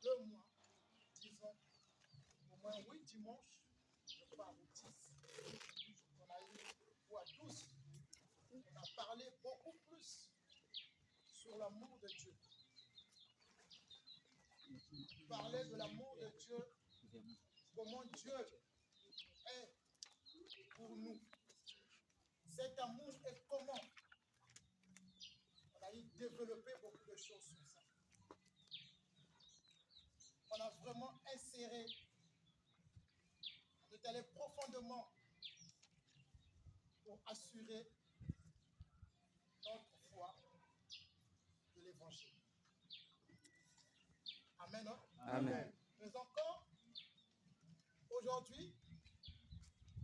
2 mois, disons, au moins 8 dimanches, je crois, ou 10, on a eu, ou à 12, on a parlé beaucoup plus sur l'amour de Dieu. Parler de l'amour de Dieu, comment Dieu est pour nous. Cet amour est comment. On a développé beaucoup de choses sur ça. On a vraiment inséré, on est allé profondément pour assurer notre foi de l'évangile. Amen. Hein? Amen. Mais encore, aujourd'hui,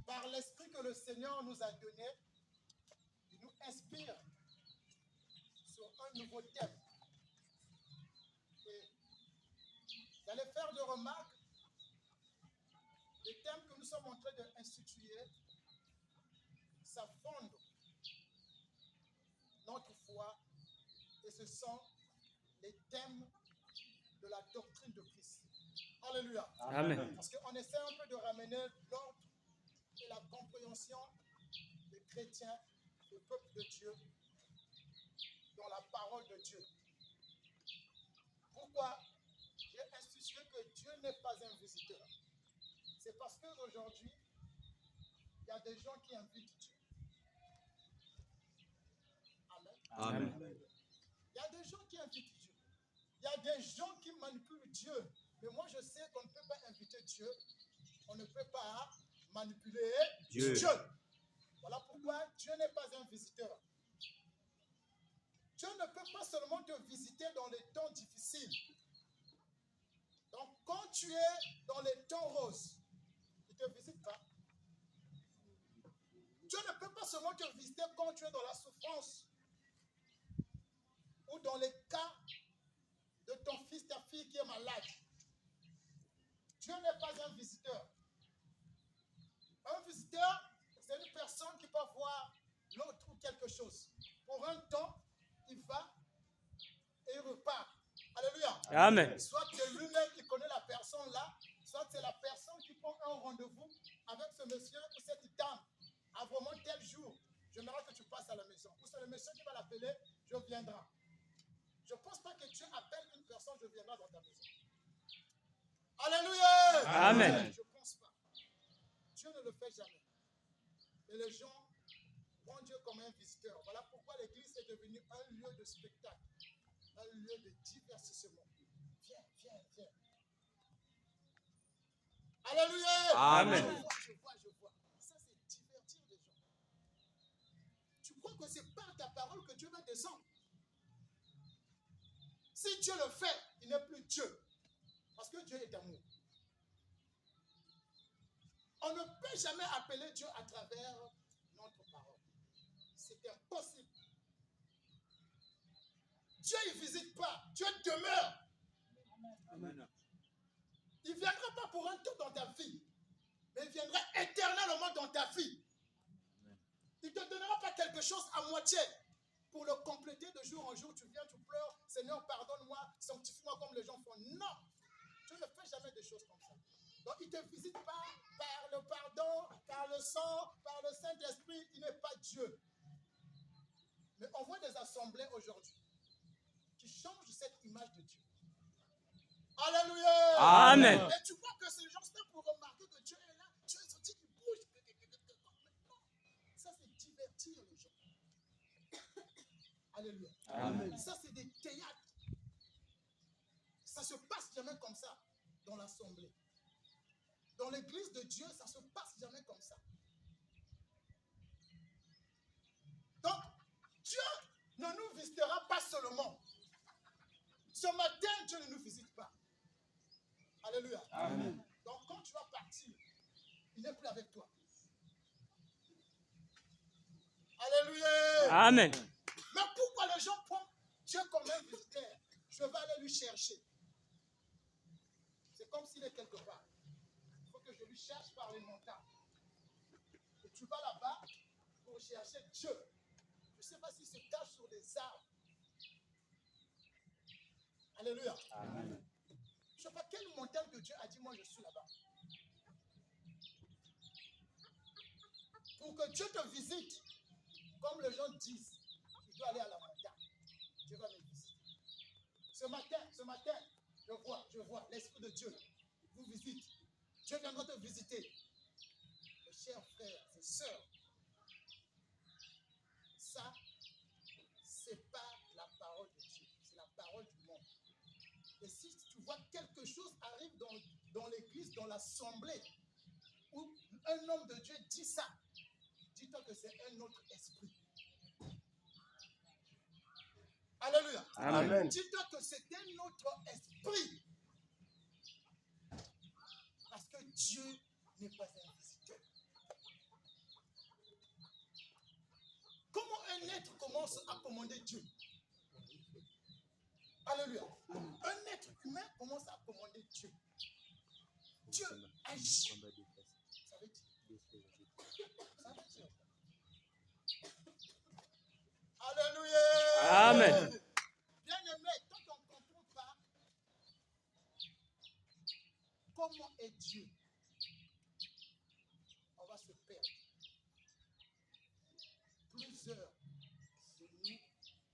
par l'esprit que le Seigneur nous a donné, il nous inspire sur un nouveau thème. Et vous allez faire de remarques, les thèmes que nous sommes en train d'instituer, ça fonde notre foi et ce sont les thèmes de la doctrine de Christ. Alléluia. Amen. Parce qu'on essaie un peu de ramener l'ordre et la compréhension des chrétiens, du peuple de Dieu, dans la parole de Dieu. Pourquoi j'ai institué que Dieu n'est pas un visiteur? C'est parce qu'aujourd'hui, il y a des gens qui invitent Dieu. Amen. Amen. Il y a des gens qui invitent Dieu. Il y a des gens qui manipulent Dieu. Mais moi, je sais qu'on ne peut pas inviter Dieu. On ne peut pas manipuler Dieu. Voilà pourquoi Dieu n'est pas un visiteur. Dieu ne peut pas seulement te visiter dans les temps difficiles. Donc, quand tu es dans les temps roses, il ne te visite pas. Dieu ne peut pas seulement te visiter quand tu es dans la souffrance ou dans les cas de ton fils, ta fille qui est malade. Dieu n'est pas un visiteur. Un visiteur, c'est une personne qui peut voir l'autre ou quelque chose. Pour un temps, il va et il repart. Alléluia. Amen. Soit c'est lui-même qui connaît la personne là, soit c'est la personne qui prend un rendez-vous avec ce monsieur ou cette dame. À vraiment tel jour, j'aimerais que tu passes à la maison. Ou c'est le monsieur qui va l'appeler, je viendrai. Je ne pense pas que Dieu appelle une personne, je viendrai dans ta maison. Alléluia. Amen. Je ne pense pas. Dieu ne le fait jamais. Et les gens prennent Dieu comme un visiteur. Voilà pourquoi l'église est devenue un lieu de spectacle, un lieu de divertissement. Viens, viens, viens. Alléluia. Amen. Je vois. Ça, c'est divertir les gens. Tu crois que c'est par ta parole que Dieu va descendre? Si Dieu le fait, il n'est plus Dieu. Parce que Dieu est amour. On ne peut jamais appeler Dieu à travers notre parole. C'est impossible. Dieu, il ne visite pas. Dieu demeure. Amen. Il ne viendra pas pour un temps dans ta vie, mais il viendra éternellement dans ta vie. Il ne te donnera pas quelque chose à moitié pour le compléter de jour en jour. Tu viens, tu pleures. Seigneur, pardonne-moi, sanctifie-moi comme les gens font. Non, Dieu ne fait jamais des choses comme ça. Donc, il ne te visite pas par le pardon, par le sang, par le Saint-Esprit. Il n'est pas Dieu. Mais on voit des assemblées aujourd'hui qui changent cette image de Dieu. Alléluia. Amen. Et tu vois que ces gens sont pour remarquer que Dieu est là. Dieu est sorti, il bouge. Non. Ça, c'est divertir les gens. Alléluia. Amen. Ça, c'est des théâtres. Ça se passe jamais comme ça dans l'assemblée. Dans l'église de Dieu, ça se passe jamais comme ça. Donc, Dieu ne nous visitera pas seulement. Ce matin, Dieu ne nous visite pas. Alléluia. Amen. Donc, quand tu vas partir, il n'est plus avec toi. Alléluia. Amen. Mais pourquoi les gens prennent Dieu comme un visiteur? Je vais aller lui chercher. C'est comme s'il est quelque part. Il faut que je lui cherche par les montagnes. Et tu vas là-bas pour chercher Dieu. Je ne sais pas s'il se cache sur des arbres. Alléluia. Amen. Je ne sais montagne que Dieu a dit, moi je suis là-bas. Pour que Dieu te visite, comme les gens disent, tu dois aller à la montagne. Dieu va me visiter. Ce matin, je vois l'Esprit de Dieu vous visite. Dieu viendra te visiter. Mes chers frères et sœurs, ça, c'est pas la parole de Dieu, c'est la parole du monde. Et si tu vois quelque chose arrive dans l'église, dans l'assemblée, où un homme de Dieu dit ça, dis-toi que c'est un autre esprit. Alléluia. Amen. Dis-toi que c'est un autre esprit. Parce que Dieu n'est pas un visiteur. Comment un être commence à commander Dieu? Alléluia. Un être humain commence à commander Dieu. Dieu agit. Ça veut dire. Alléluia. Amen. Bien aimé, tant qu'on ne comprend pas comment est Dieu, on va se perdre. Plusieurs de nous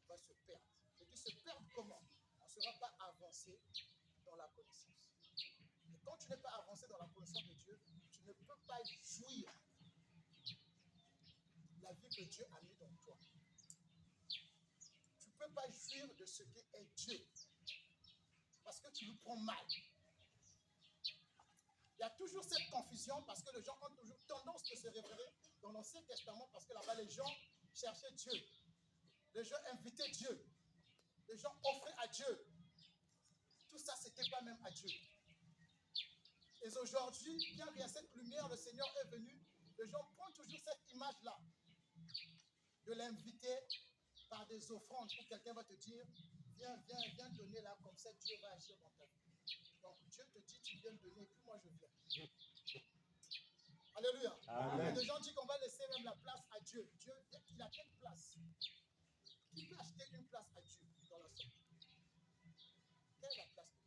vont se perdre. Je dis se perdre comment? On ne sera pas avancé dans la connaissance. Et quand tu n'es pas avancé dans la connaissance de Dieu, tu ne peux pas jouir la vie que Dieu a mis dans toi. Tu ne peux pas jouir de ce qui est Dieu. Parce que tu le prends mal. Il y a toujours cette confusion parce que les gens ont toujours tendance de se révérer dans l'Ancien Testament parce que là-bas les gens cherchaient Dieu. Les gens invitaient Dieu. Les gens offraient à Dieu. Tout ça, ce n'était pas même à Dieu. Et aujourd'hui, bien qu'il y a cette lumière, le Seigneur est venu. Les gens prennent toujours cette image-là de l'inviter par des offrandes où quelqu'un va te dire viens donner là, comme ça Dieu va agir dans ta vie. Donc Dieu te dit tu viens donner et puis moi je viens. Alléluia. Amen. Et les gens disent qu'on va laisser même la place à Dieu. Dieu, il a quelle place? Qui peut acheter une place à Dieu dans la somme? Quelle est la place de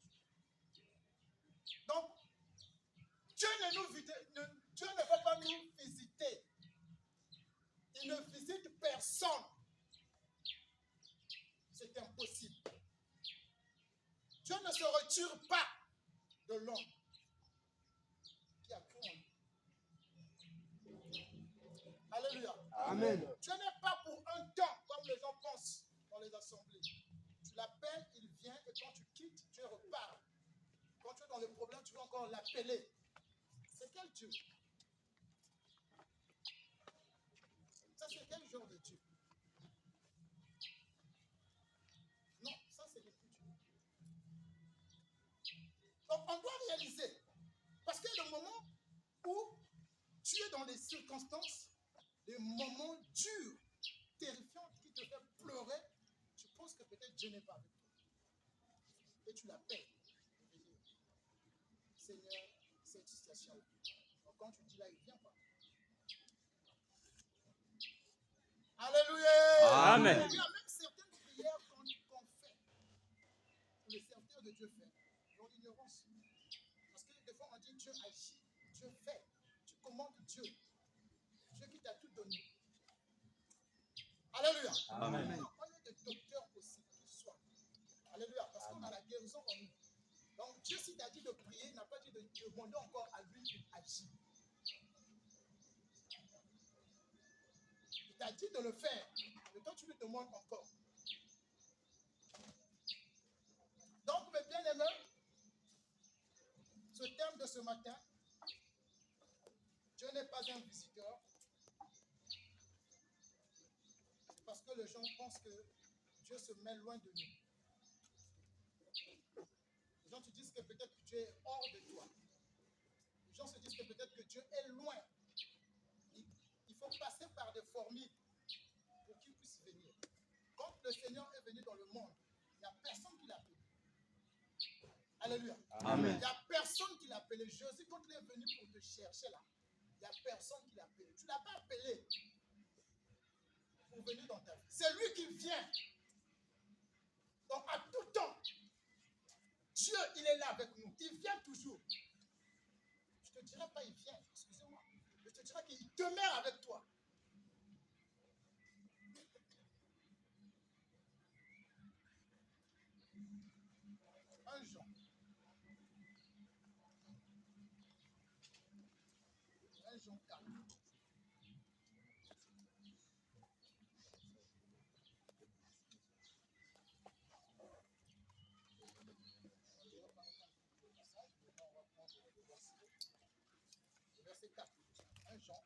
Dieu? Donc, Dieu ne va pas nous visiter. Il ne visite personne. C'est impossible. Dieu ne se retire pas de l'homme qui a cru en lui. Alléluia. Amen. Dieu n'est pas pour un temps, comme les gens pensent dans les assemblées. Tu l'appelles, il vient, et quand tu quittes, Dieu repart. Quand tu es dans le problème, tu vas encore l'appeler. C'est quel Dieu? Ça, c'est quel genre de Dieu? Non, ça, c'est le plus Dieu. Donc, on doit réaliser. Parce qu'il y a des moments où tu es dans des circonstances, des moments durs, terrifiants, qui te fait pleurer. Tu penses que peut-être Dieu n'est pas avec toi. Et tu l'appelles. Seigneur, cette situation. Donc, quand tu dis là, il ne vient pas. Alléluia. Amen. Il y a même certaines prières qu'on fait, que les serviteurs de Dieu font, dans l'ignorance. Parce que des fois, on dit Dieu agit, Dieu fait, tu commandes Dieu. Dieu qui t'a tout donné. Alléluia. Amen. On est des docteurs aussi qui soient. Alléluia. Parce qu'on a la guérison en nous. Donc Dieu, s'il t'a dit de prier, il n'a pas dit de demander encore à lui d'agir. Il t'a dit de le faire. Mais toi, tu lui demandes encore. Donc, mes bien-aimés, ce thème de ce matin, Dieu n'est pas un visiteur. Parce que les gens pensent que Dieu se met loin de nous. Les gens te disent que peut-être que Dieu est hors de toi. Les gens se disent que peut-être que Dieu est loin. Il faut passer par des formules pour qu'il puisse venir. Quand le Seigneur est venu dans le monde, il n'y a personne qui l'a appelé. Alléluia. Amen. Il n'y a personne qui l'a appelé. Jésus, quand il est venu pour te chercher là, il n'y a personne qui l'a appelé. Tu ne l'as pas appelé pour venir dans ta vie. C'est lui qui vient. Donc à tout temps, Dieu, il est là avec nous. Il vient toujours. Je ne te dirai pas il vient, excusez-moi. Je te dirai qu'il demeure avec toi. Un Jean. Un Jean 4. Verset 4. 1 Jean,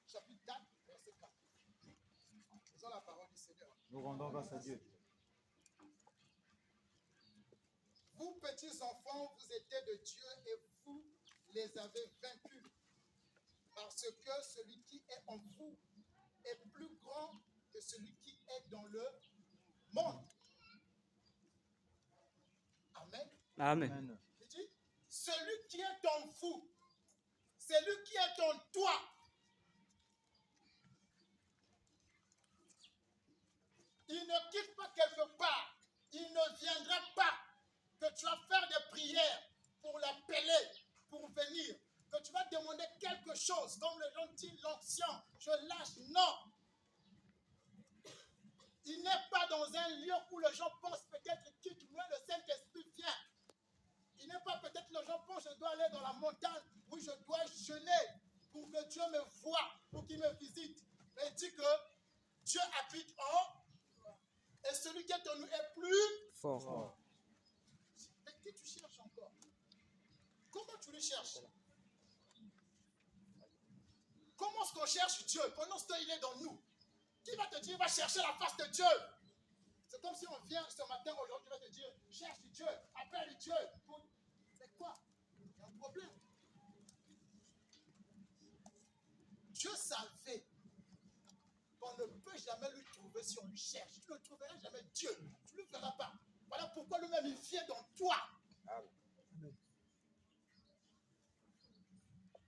chapitre 4, verset 4. Faisons la parole du Seigneur. Nous rendons grâce à Dieu. Vous, petits enfants, vous étiez de Dieu et vous les avez vaincus. Parce que celui qui est en vous est plus grand que celui qui est dans le monde. Amen. Amen. Amen. Il dit, celui qui est en vous, celui qui est en toi, il ne quitte pas quelque part, il ne viendra pas que tu vas faire des prières pour l'appeler, pour venir, que tu vas demander quelque chose, comme les gens disent, l'onction, je lâche, non. Il n'est pas dans un lieu où les gens pensent peut-être quitte-moi, le Saint-Esprit vient. Il n'est pas peut-être les gens pensent, je dois aller dans la montagne, où je dois jeûner, pour que Dieu me voie, pour qu'il me visite. Mais il dit que Dieu habite en et celui qui est en nous est plus Fort. Mais qui tu cherches encore? Comment tu le cherches? Comment est-ce qu'on cherche Dieu pendant ce qu'il est dans nous? Qui va te dire, va chercher la face de Dieu? C'est comme si on vient ce matin, aujourd'hui, va te dire, cherche Dieu, appelle Dieu. Mais quoi? Il y a un problème. Dieu savait qu'on ne peut jamais lui trouver si on lui cherche. Tu ne trouveras jamais Dieu. Tu ne le verras pas. Voilà pourquoi lui-même, il vient dans toi.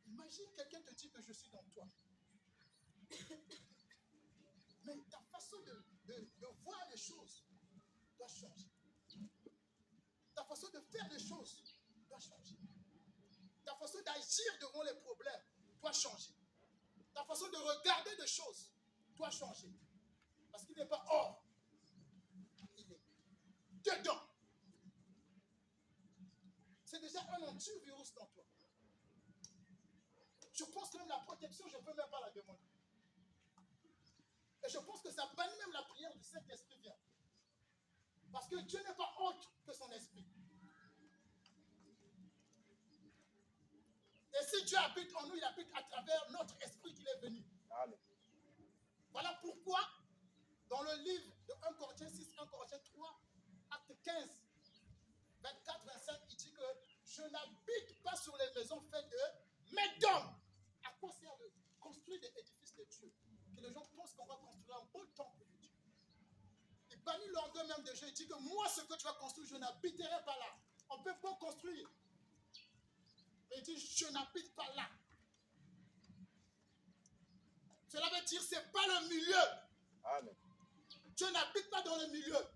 Imagine quelqu'un te dit que je suis dans toi. Mais ta façon de voir les choses doit changer. Ta façon de faire les choses doit changer. Ta façon d'agir devant les problèmes doit changer. Ta façon de regarder les choses doit changer. Parce qu'il n'est pas hors. Il est dedans. C'est déjà un antivirus dans toi. Je pense que même la protection, je ne peux même pas la demander. Et je pense que ça bannit même la prière du Saint-Esprit vient. Parce que Dieu n'est pas autre que son esprit. Et si Dieu habite en nous, il habite à travers notre esprit qu'il est venu. Amen. Voilà pourquoi, dans le livre de 1 Corinthiens 6, 1 Corinthiens 3, acte 15, 24, 25, il dit que je n'habite pas sur les maisons faites de mais d'hommes. À quoi sert de construire des édifices de Dieu? Que les gens pensent qu'on va construire un beau temple de Dieu. Il bannit l'orgueil même de Dieu. Il dit que moi, ce que tu vas construire, je n'habiterai pas là. On peut pas construire. Mais il dit, je n'habite pas là. Cela veut dire, ce n'est pas le milieu. Amen. Dieu n'habite pas dans le milieu.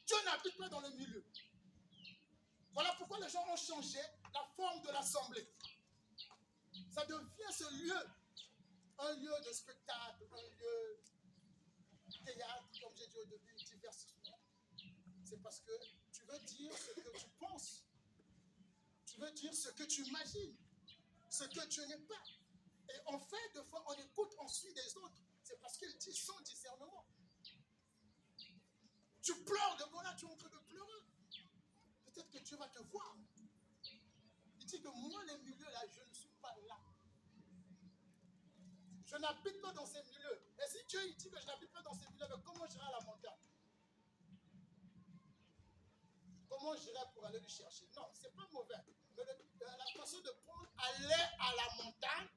Dieu n'habite pas dans le milieu. Voilà pourquoi les gens ont changé la forme de l'assemblée. Ça devient ce lieu, un lieu de spectacle, un lieu de théâtre, comme j'ai dit au début, divertissement. C'est parce que tu veux dire ce que tu penses. Tu veux dire ce que tu imagines. Ce que tu n'es pas. Et en fait, des fois, on écoute, on suit des autres. C'est parce qu'ils disent sans discernement. Tu pleures devant là, tu es en train de pleurer. Peut-être que Dieu va te voir. Il dit que moi, les milieux là, je ne suis pas là. Je n'habite pas dans ces milieux. Et si Dieu il dit que je n'habite pas dans ces milieux, mais comment j'irai à la montagne? Comment j'irai pour aller le chercher? Non, ce n'est pas mauvais. Mais la façon de prendre, aller à la montagne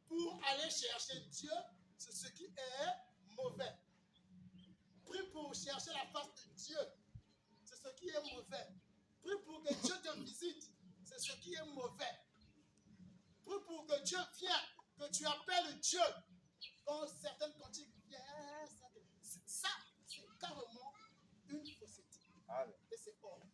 pour aller chercher Dieu, c'est ce qui est mauvais. Prie pour chercher la face de Dieu, c'est ce qui est mauvais. Prie pour que Dieu te visite, c'est ce qui est mauvais. Prie pour que Dieu vienne, que tu appelles Dieu. Quand certaines cantiques viennent, ça, c'est carrément une fausseté. Amen. Et c'est hors.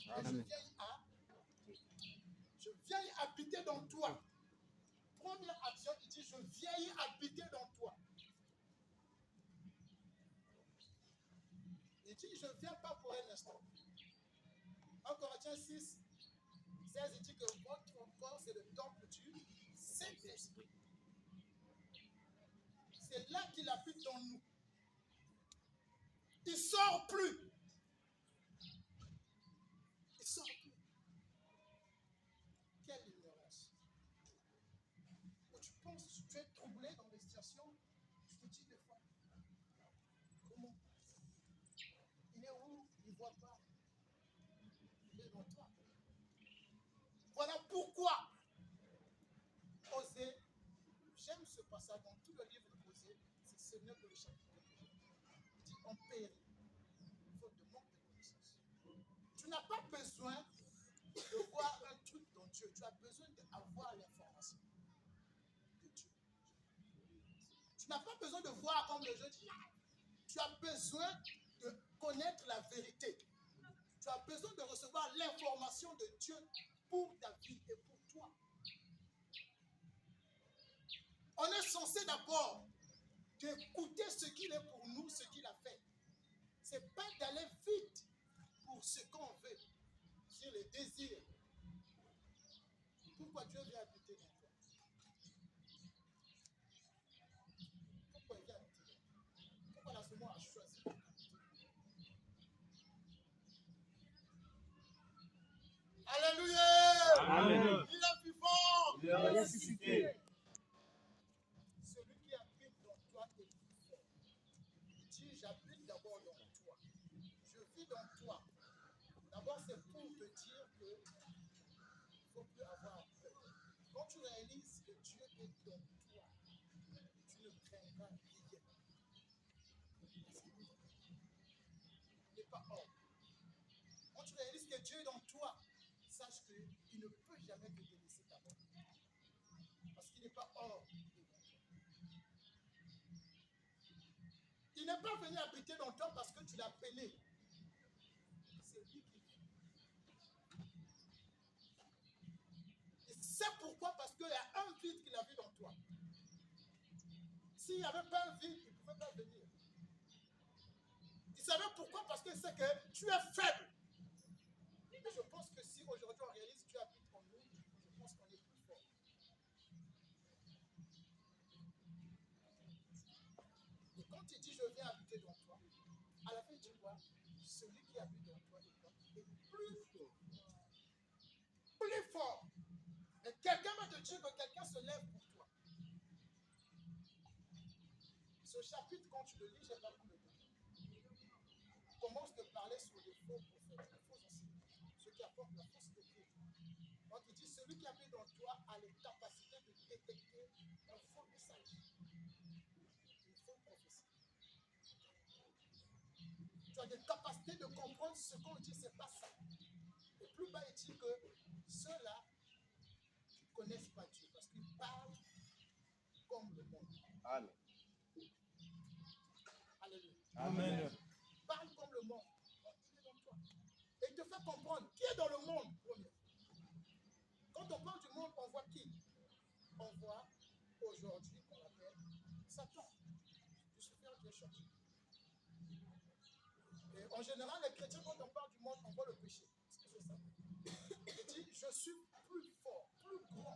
Et je viens y habiter dans toi. Première action, il dit, je viens y habiter dans toi. Il dit, je ne viens pas pour un instant. En Corinthiens 6, 16, il dit que votre corps, c'est le temple du Saint-Esprit. C'est là qu'il habite dans nous. Il ne sort plus. Il ne sort plus. Quelle ignorance. Quand tu penses, tu es troublé dans des situations, tu te dis des fois, comment? Il est où? Il ne voit pas. Il est dans toi. Voilà pourquoi Osée, j'aime ce passage dans tout le livre d'Osée, c'est Seigneur que le chapitre. Il dit on périt, faute de manque de connaissance. Tu n'as pas besoin de voir un truc dans Dieu, tu as besoin d'avoir l'information de Dieu. Tu n'as pas besoin de voir comme le jeu dit. Tu as besoin de connaître la vérité. Tu as besoin de recevoir l'information de Dieu pour ta vie et pour toi. On est censé d'abord d'écouter ce qu'il est pour nous, ce qu'il a fait. Ce n'est pas d'aller vite pour ce qu'on veut, sur les désirs. Pourquoi Dieu vient habiter dans toi? Pourquoi il vient habiter dans toi? Pourquoi la semence a choisi? Alléluia! Amen. Il est vivant! Il est ressuscité. Celui qui habite dans toi est plus fort. Il dit, j'habite d'abord dans toi. Je vis dans toi. D'abord, c'est pour te dire que il ne faut plus avoir peur. Quand tu réalises que Dieu est dans toi, tu ne craindras rien. Il n'est pas hors. Quand tu réalises que Dieu est dans toi, sache qu'il ne peut jamais te délaisser ta main. Parce qu'il n'est pas hors. Il n'est pas venu habiter dans toi parce que tu l'as peiné. C'est lui qui vit. Et c'est pourquoi, parce qu'il y a un vide qu'il a vu dans toi. S'il n'y avait pas un vide, il ne pouvait pas venir. Il savait pourquoi, parce qu'il sait que tu es faible. Mais je pense que si aujourd'hui on réalise que tu habites en nous, je pense qu'on est plus fort. Et quand il dit je viens habiter dans toi, à la fin tu vois, celui qui habite dans toi est plus fort. Plus fort. Mais quelqu'un va te dire que quelqu'un se lève pour toi. Ce chapitre, quand tu le lis, j'ai pas beaucoup de temps. Commence de parler sur les faux prophètes, les faux enseignants, ceux qui apportent la fausse doctrine. Donc il dit, celui qui habite dans toi a les capacités de détecter un faux message, une fausse prophétie. Tu as des capacités de comprendre ce qu'on dit, c'est pas ça. Et plus bas, il dit que ceux-là ne connaissent pas Dieu parce qu'ils parlent comme le monde. Amen. Alléluia. Amen. Parle comme le monde. Donc, il est dans toi. Et il te fait comprendre qui est dans le monde. Quand on parle du monde, on voit qui? On voit aujourd'hui qu'on appelle Satan. Lucifer qui est sorti. Et en général, les chrétiens, quand on parle du monde, on voit le péché. C'est ça. Il dit, je suis plus fort, plus grand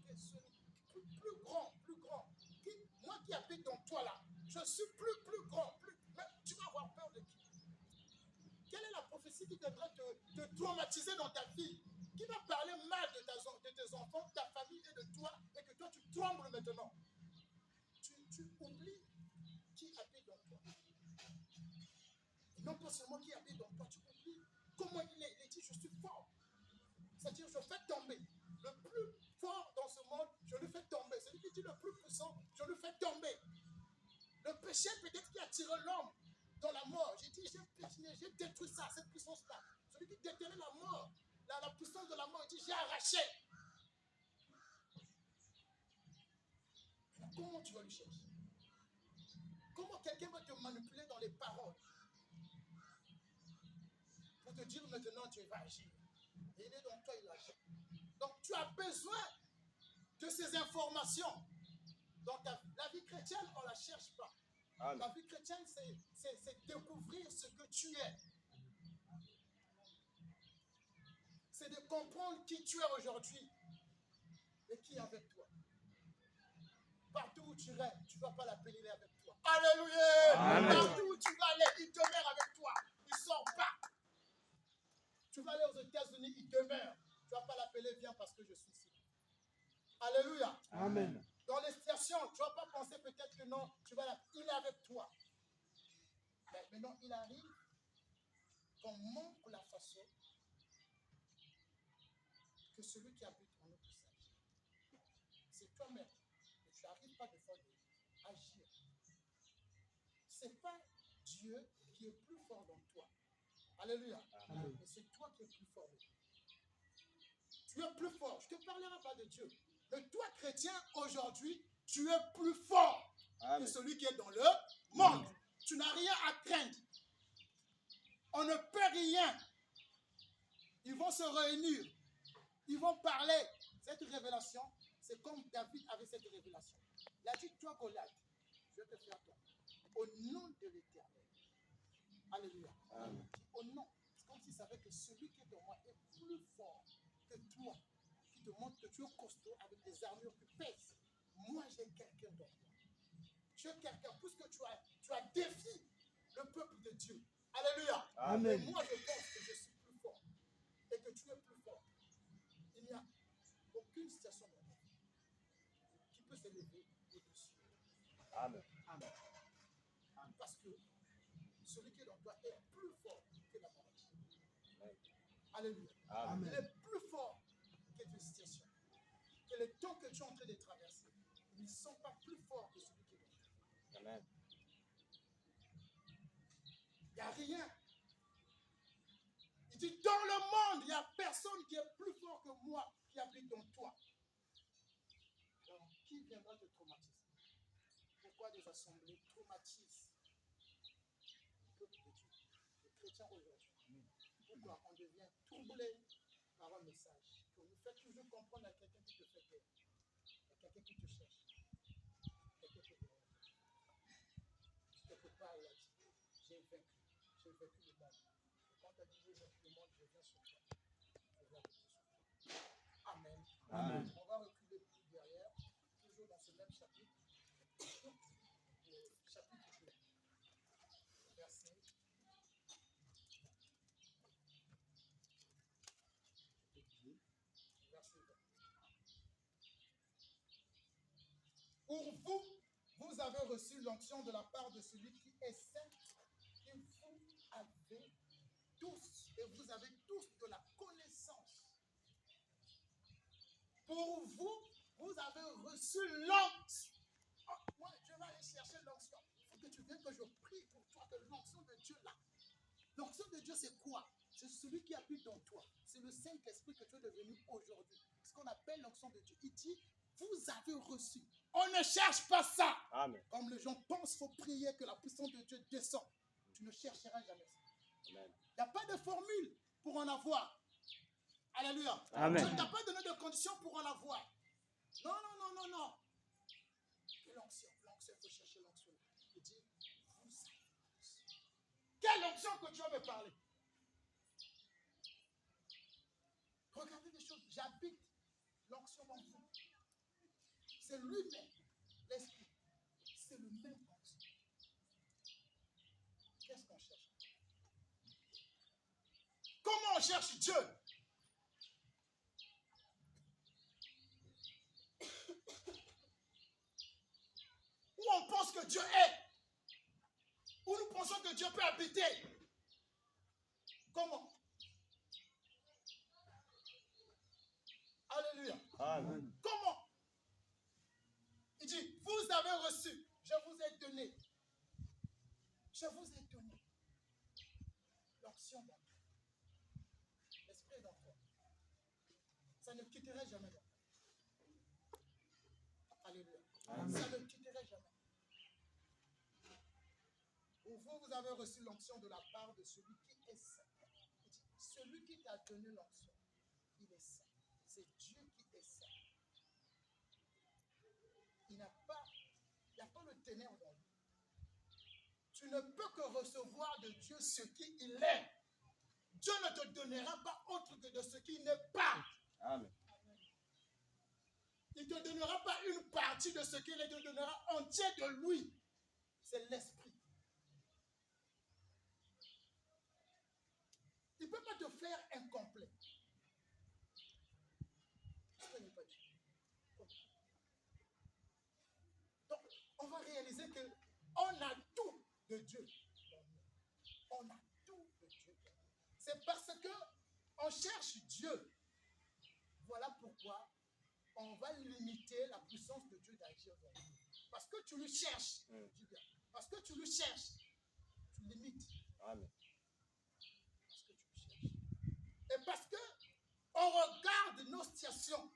que celui. Plus grand. Moi qui habite dans toi là, je suis plus grand. Mais tu vas avoir peur de qui? Quelle est la prophétie qui devrait te traumatiser dans ta vie? Qui va parler mal de tes enfants, de ta famille et de toi, et que toi tu trembles maintenant? Tu oublies qui habite dans toi. Et non pas seulement qui habite dans toi, tu oublies comment il est. Il dit, je suis fort. C'est-à-dire, je fais tomber. Le plus fort dans ce monde, je le fais tomber. Celui qui dit le plus puissant, je le fais tomber. Le péché peut-être qui a tiré l'homme dans la mort. J'ai dit, j'ai détruit ça, cette puissance-là. Celui qui détenait la mort, la puissance de la mort, il dit, j'ai arraché. Comment tu vas lui chercher? Comment quelqu'un va te manipuler dans les paroles pour te dire maintenant Dieu va agir. Et il est dans toi, il agit. Donc tu as besoin de ces informations. Donc la vie chrétienne, on ne la cherche pas. Amen. La vie chrétienne, c'est découvrir ce que tu es. C'est de comprendre qui tu es aujourd'hui et qui est avec toi. Partout où tu irais, tu ne vas pas l'appeler, il est avec toi. Alléluia! Amen. Partout où tu vas aller, il demeure avec toi. Il ne sort pas. Tu vas aller aux États-Unis, il demeure. Tu ne vas pas l'appeler, viens parce que je suis ici. Alléluia! Amen. Dans les stations, tu ne vas pas penser peut-être que non, tu vas là, il est avec toi. Mais maintenant, il arrive qu'on manque la façon que celui qui habite en nous sache. C'est toi-même. Et tu n'arrives pas de fois à agir. Ce n'est pas Dieu qui est plus fort dans toi. Alléluia. Amen. Mais c'est toi qui es plus fort. Tu es plus fort. Je ne te parlerai pas de Dieu. Mais toi, chrétien, aujourd'hui, tu es plus fort Amen. que celui qui est dans le monde. Tu n'as rien à craindre. On ne peut rien. Ils vont se réunir. Ils vont parler. Cette révélation, c'est comme David avait cette révélation. Il a dit, toi, Goliath, je vais te faire toi. Au nom de l'Éternel. Alléluia. Amen. Au nom. C'est comme s'il savait que celui qui est dans moi est plus fort que toi. Qui te montre que tu es costaud avec des armures qui pèsent. Moi, j'ai quelqu'un dans moi. Tu es quelqu'un, puisque tu as défié le peuple de Dieu. Alléluia. Amen. Et moi, je pense que je suis plus fort. Et que tu es plus fort. Il n'y a aucune situation dans la vie qui peut s'élever au-dessus. Amen. Amen. Parce que celui qui est dans toi est plus fort que la maladie. Alléluia. Amen. Il est plus fort que tes situations. Que les temps que tu es en train de traverser, ils ne sont pas plus forts que celui qui est dans toi. Amen. Il n'y a rien. Il dit, dans le monde, il n'y a personne qui est plus fort que moi qui habite dans toi. Alors, qui viendra te traumatiser? Pourquoi des assemblées traumatisent le peuple de Dieu, les chrétiens aujourd'hui? Pourquoi on devient troublé par un message qu'on nous fait toujours comprendre à quelqu'un qui te fait peur, à quelqu'un qui te cherche, quelqu'un qui te regarde. Quelque part, il a dit, j'ai vaincu le monde. Et quand tu as dit j'ai vaincu le monde, je viens sur toi. Je viens sur toi. Amen. Amen. On va reculer plus derrière, toujours dans ce même chapitre. Chapitre 2, verset 20. Pour vous, vous avez reçu l'onction de la part de celui qui est saint, et vous avez tous de la connaissance. Pour vous, vous avez reçu l'onction. Oh, moi, je vais aller chercher l'onction. Il faut que tu viennes que je prie pour toi que l'onction de Dieu là. L'onction de Dieu, c'est quoi? C'est celui qui habite dans toi. C'est le Saint-Esprit que tu es devenu aujourd'hui. C'est ce qu'on appelle l'onction de Dieu. Il dit, vous avez reçu. On ne cherche pas ça. Amen. Comme les gens pensent, il faut prier que la puissance de Dieu descende. Tu ne chercheras jamais ça. Amen. Il n'y a pas de formule pour en avoir. Alléluia. Amen. Dieu ne t'a pas donné de conditions pour en avoir. Non, non, non, non, non. Quelle onction? L'onction, il faut chercher l'onction. Il dit, vous savez. Quelle onction que tu vas me parler? Regardez les choses. J'habite l'onction dans vous. C'est lui-même, l'esprit. C'est le même onction. Qu'est-ce qu'on cherche? Comment on cherche Dieu? Où on pense que Dieu est? Où nous pensons que Dieu peut habiter? Comment? Alléluia. Amen. Comment? Il dit, vous avez reçu, je vous ai donné. Je vous ai donné l'onction d'Dieu. L'esprit est dans toi. Ça ne quitterait jamais dans toi. Alléluia. Amen. Ça ne quitterait jamais. Pour vous, vous avez reçu l'onction de la part de celui qui est saint. Il dit, celui qui t'a donné l'onction, il est saint. C'est Dieu qui est saint. Il n'y a pas le ténèbre dans lui. Tu ne peux que recevoir de Dieu ce qu'il est. Dieu ne te donnera pas autre que de ce qu'il n'est pas. Amen. Il ne te donnera pas une partie de ce qu'il est, il te donnera entier de lui. C'est l'esprit. Il ne peut pas te faire incomplet. Ce n'est pas Dieu. Donc, on va réaliser qu'on a tout de Dieu. On a tout de Dieu. C'est parce qu'on cherche Dieu. Voilà pourquoi on va limiter la puissance de Dieu d'agir dans nous. Parce que tu le cherches. Dis bien. Parce que tu le cherches. Tu limites. Amen. Parce que tu le cherches. Et parce que on regarde nos situations,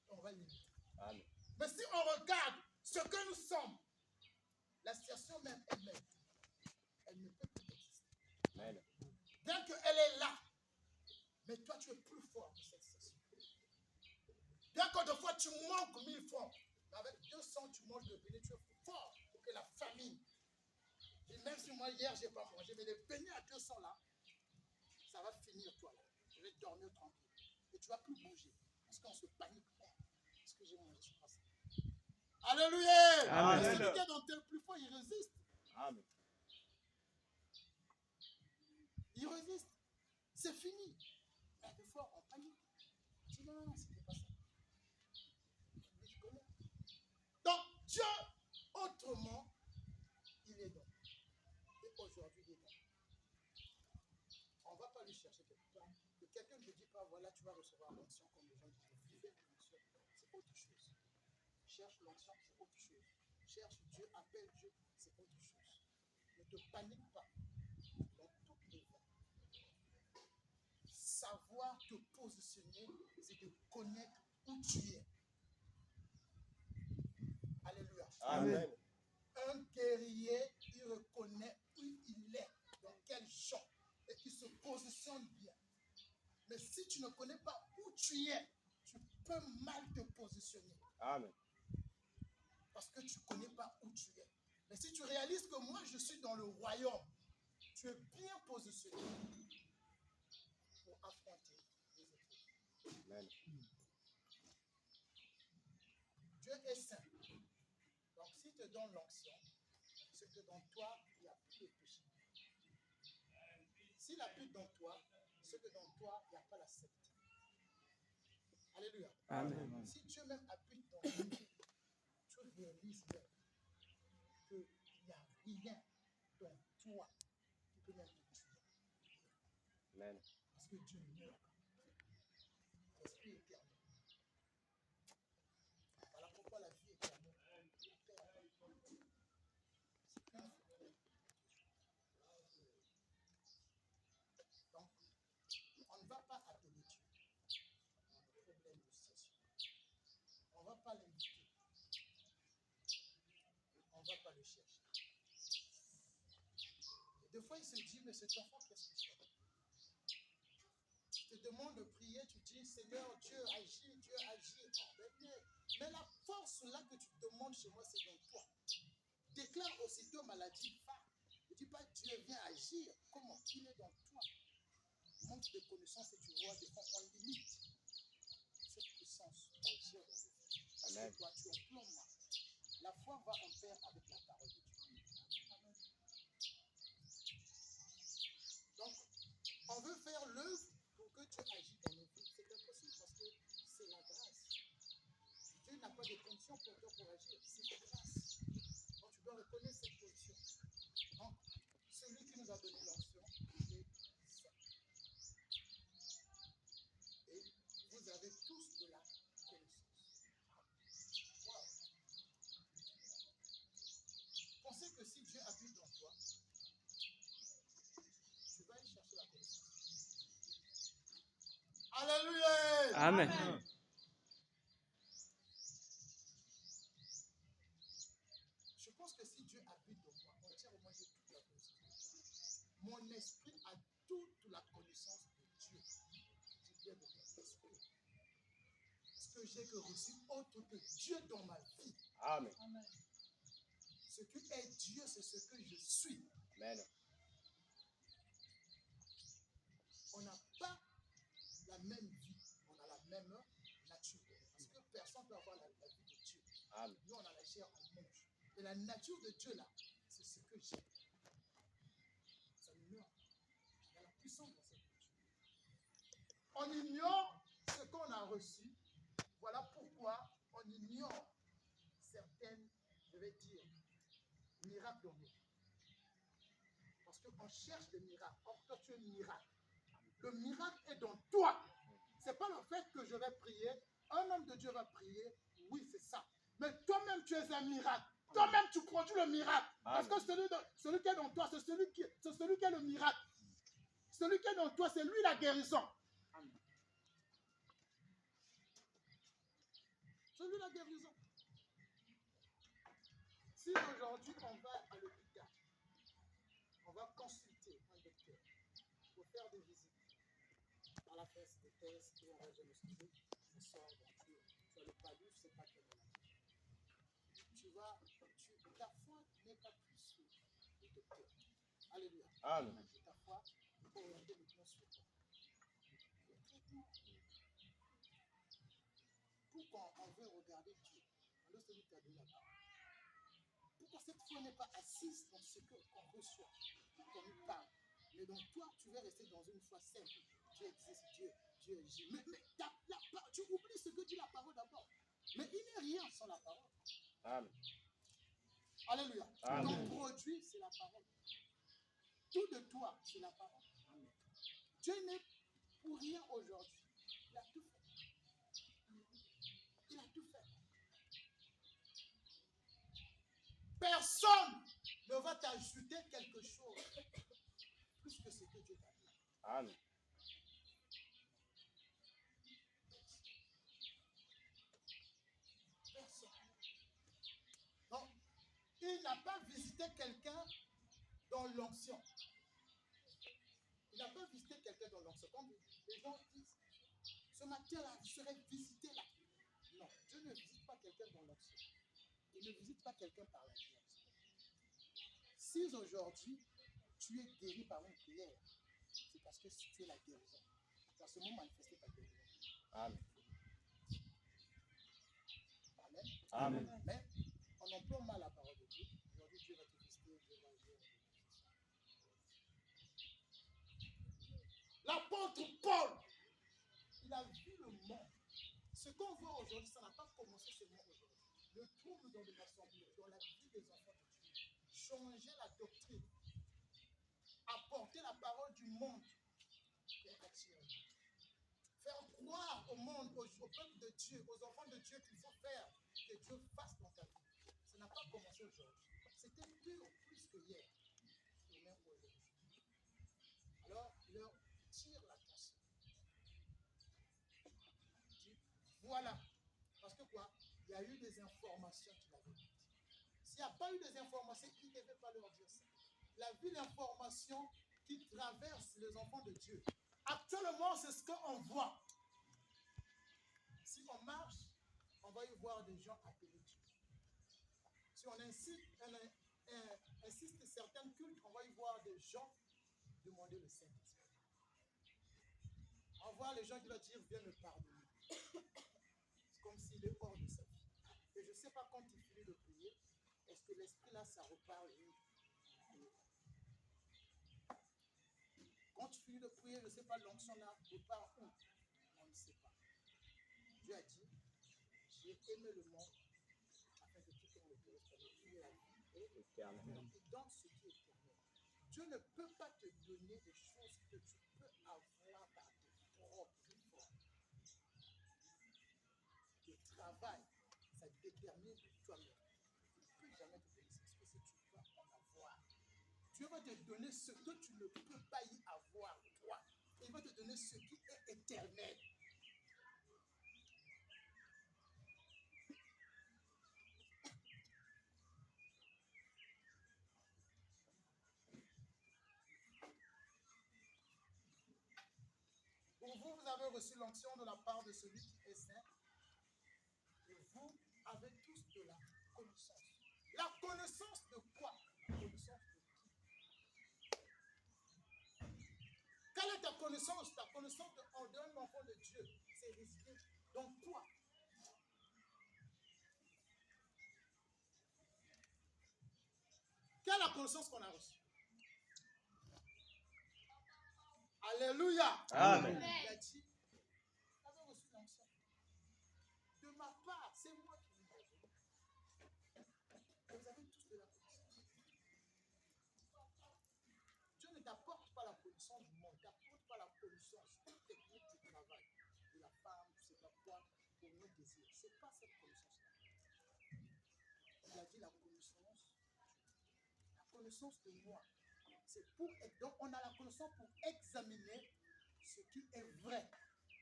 on va limiter. Amen. Mais si on regarde ce que nous sommes, la situation même elle-même, elle ne peut plus exister. Amen. Bien qu'elle est là, mais toi tu es plus fort que cette situation. Bien qu'autrefois tu manques 1000 francs, mais avec 200 tu manges le béni, tu es fort que la famille. Et même si moi hier je n'ai pas mangé, mais les beignets à 200 là, ça va finir toi là. Je vais dormir tranquille. Et tu ne vas plus bouger. Parce qu'on se panique. Est-ce que j'ai mangé ce passé? Alléluia! Amen. Celui qui est dans tel plus fort, il résiste. Amen. Il résiste. C'est fini. Mais des fois, on panique. Je dis non, c'était pas ça. Je connais. Donc, Dieu, autrement, il est dans. Et aujourd'hui, il est dans. On ne va pas lui chercher quelque part. Que quelqu'un ne te dit pas, voilà, tu vas recevoir l'onction comme les gens disent. Vivez l'onction. C'est autre chose. Cherche l'onction, c'est autre chose. Cherche Dieu, appelle Dieu, c'est autre chose. Ne te panique pas dans toutes les voies. Savoir te positionner, c'est de connaître où tu es. Alléluia. Amen. Un guerrier, il reconnaît où il est, dans quel champ, et il se positionne bien. Mais si tu ne connais pas où tu es, tu peux mal te positionner. Amen. Parce que tu ne connais pas où tu es. Mais si tu réalises que moi, je suis dans le royaume, tu es bien positionné pour affronter les épreuves. Amen. Dieu est saint. Donc, s'il te donne l'onction, c'est que dans toi, il n'y a plus de péché. S'il n'a plus dans toi, c'est que dans toi, il n'y a pas la secte. Alléluia. Amen. Si Dieu même habite dans toi, tu réalises même qu'il n'y a rien dans toi qui peut même te tuer. Amen. Parce que Dieu ne meurt pas. L'esprit éternel. Voilà pourquoi la vie éternelle. Donc, on ne va pas appeler Dieu. On a un problème de situation. On ne va pas l'inviter. On ne va pas le chercher. Et des fois, il se dit, mais cet enfant, qu'est-ce qu'il fait? Tu te demandes de prier, tu dis, Seigneur, Dieu agit, Dieu agit. Mais la force là que tu demandes chez moi, c'est dans toi. Déclare aussitôt maladie, va. Ne dis pas, Dieu vient agir. Comment? Il est dans toi. Manque de connaissance et tu vois, des fois, on limite cette puissance d'agir dans le vie. Parce que toi, tu emploies moi. La foi va en pair avec la parole de Dieu. Amen. Donc, on veut faire l'œuvre pour que Dieu agisse dans nos vies. C'est impossible parce que c'est la grâce. Dieu n'a pas de condition pour toi pour agir. C'est la grâce. Donc, tu dois reconnaître cette position. Donc, celui qui nous a donné l'onction, il est saint. Et vous avez tous de la connaissance. Wow. Pensez que si Dieu habite dans toi, tu vas aller chercher la connaissance. Alléluia. Amen. Amen. Je pense que si Dieu habite dans moi, entièrement, j'ai toute la connaissance. mon esprit a toute la connaissance de Dieu. Je viens de mon esprit. Ce que j'ai que reçu autre que Dieu dans ma vie. Amen. Ce qui est Dieu, c'est ce que je suis. Amen. On n'a pas la même vie, on a la même nature. Parce que personne ne peut avoir la vie de Dieu. Amen. Nous, on a la chair, on mange. Et la nature de Dieu, là, c'est ce que j'ai. Ça meurt. Il y a la puissance dans cette nature. On ignore ce qu'on a reçu. Voilà pourquoi on ignore certaines, je vais dire, miracles dans nous. Parce qu'on cherche des miracles. Or, toi, tu es un miracle. Le miracle est dans toi. Ce n'est pas le fait que je vais prier. Un homme de Dieu va prier. Oui, c'est ça. Mais toi-même, tu es un miracle. Toi-même, tu produis le miracle. Parce que celui qui est dans toi, c'est celui qui est le miracle. Celui qui est dans toi, c'est lui la guérison. C'est lui la guérison. Si aujourd'hui, on va à l'hôpital, on va consulter un docteur pour faire des visites. À la fin, c'est des tests, on va diagnostiquer, on sort, tu as le palu, je ne sais pas quelle maladie. Ta foi n'est pas plus sur le docteur. Alléluia. Amen. Ta foi, il faut orienter le plan sur toi. Le traitement. Pourquoi on veut regarder Dieu? Alors celui qui t'a donné la parole. Pourquoi cette foi n'est pas assise dans ce qu'on reçoit, qu'on nous parle? Mais donc toi, tu veux rester dans une foi simple. Dieu existe, Dieu agit. Mais tu oublies ce que dit la parole d'abord. Mais il n'est rien sans la parole. Amen. Alléluia. Amen. Ton produit, c'est la parole. Tout de toi, c'est la parole. Amen. Dieu n'est pour rien aujourd'hui. Il a tout fait. Il a tout fait. Personne ne va t'ajouter quelque chose plus que ce que Dieu t'a dit. Amen. Personne. Donc, il n'a pas visité quelqu'un dans l'onction. Il n'a pas visité quelqu'un dans l'onction. Comme les gens disent, ce matin-là, je serai visité là. Non, Dieu ne visite pas quelqu'un dans l'onction. Il ne visite pas quelqu'un par la prière. Si aujourd'hui, tu es guéri par une prière, c'est parce que tu es la guérison. Tu as seulement manifesté ta guérison. Amen. Amen. Amen. Mais on emploie mal la parole de Dieu. Aujourd'hui, Dieu va te visiter, Dieu va agir. L'apôtre Paul, il a vu le monde. Ce qu'on voit aujourd'hui, ça n'a pas commencé seulement aujourd'hui. Le trouble dans les assemblées, dans la vie des enfants de Dieu, changer la doctrine, apporter la parole du monde et attirer. Faire croire au monde, au peuple de Dieu, aux enfants de Dieu qu'il faut faire, que Dieu fasse dans ta vie. Ça n'a pas commencé aujourd'hui. C'était pur plus que hier, et même aujourd'hui. Alors, il leur tire l'attention. Voilà. Parce que quoi? Il y a eu des informations qu'il avait dites. S'il n'y a pas eu des informations, il ne devait pas leur dire ça. Il a vu l'information qui traverse les enfants de Dieu. Actuellement, c'est ce qu'on voit. Si on marche, on va y voir des gens appelés Dieu. Si on insiste certains cultes, on va y voir des gens demander le Saint-Esprit. On voit les gens qui vont dire, viens me pardonner. C'est comme s'il est hors de sa vie. Et je ne sais pas quand il finit de prier, est-ce que l'esprit là, ça repart lui? Quand tu finis de prier, je ne sais pas, l'onction là repart où? On ne sait pas. Dieu a dit, j'ai aimé le monde afin que tout le monde le périsse, il la vie et éternelle. Et dans ce qui est éternel. Dieu ne peut pas te donner des choses que tu peux avoir par tes propres efforts. Le travail, ça détermine toi-même. Il ne peut jamais te donner ce que tu peux en avoir. Dieu va te donner ce que tu ne peux pas y avoir, toi. Il va te donner ce qui est éternel. Pour vous, vous avez reçu l'onction de la part de celui qui est saint. Et vous avez tous de la connaissance. La connaissance de quoi? La connaissance de qui? Quelle est ta connaissance? Ta connaissance d'un enfant de Dieu, c'est résidé dans toi. Quelle est la connaissance qu'on a reçue? Alléluia. Amen. Il a dit, vous avez reçu l'onction. De ma part, c'est moi qui vous ai donné. Vous avez tous de la connaissance. Dieu ne t'apporte pas la connaissance du monde, ne t'apporte pas la connaissance technique du travail, de la femme, je ne sais pas quoi, pour nos désirs. Ce n'est pas cette connaissance-là. Il a dit la connaissance de moi. C'est pour être, donc on a la connaissance pour examiner ce qui est vrai,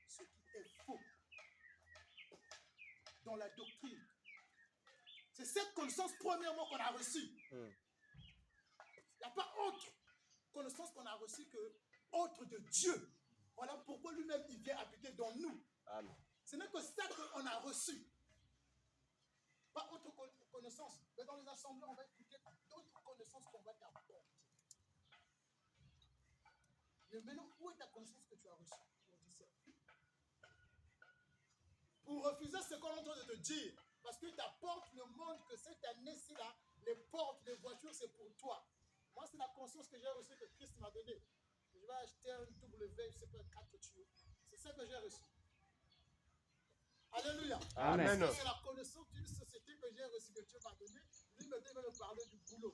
ce qui est faux dans la doctrine. C'est cette connaissance premièrement qu'on a reçue. Il n'y a pas autre connaissance qu'on a reçue que autre de Dieu. Voilà pourquoi lui-même il vient habiter dans nous. Amen. Ce n'est que ça qu'on a reçu. Pas autre connaissance. Mais dans les assemblées, on va écouter d'autres connaissances qu'on va t'apporter. Mais maintenant, où est ta connaissance que tu as reçue pour discerner? Pour refuser ce qu'on est en train de te dire. Parce qu'il t'apporte le monde que cette année-ci, là, les portes, les voitures, c'est pour toi. Moi, c'est la conscience que j'ai reçue que Christ m'a donnée. Je vais acheter un W, je ne sais pas, 4 tuyaux. C'est ça que j'ai reçu. Alléluia. Amen. C'est la connaissance d'une société que j'ai reçue, que Dieu m'a donnée. Lui me devait me parler du boulot.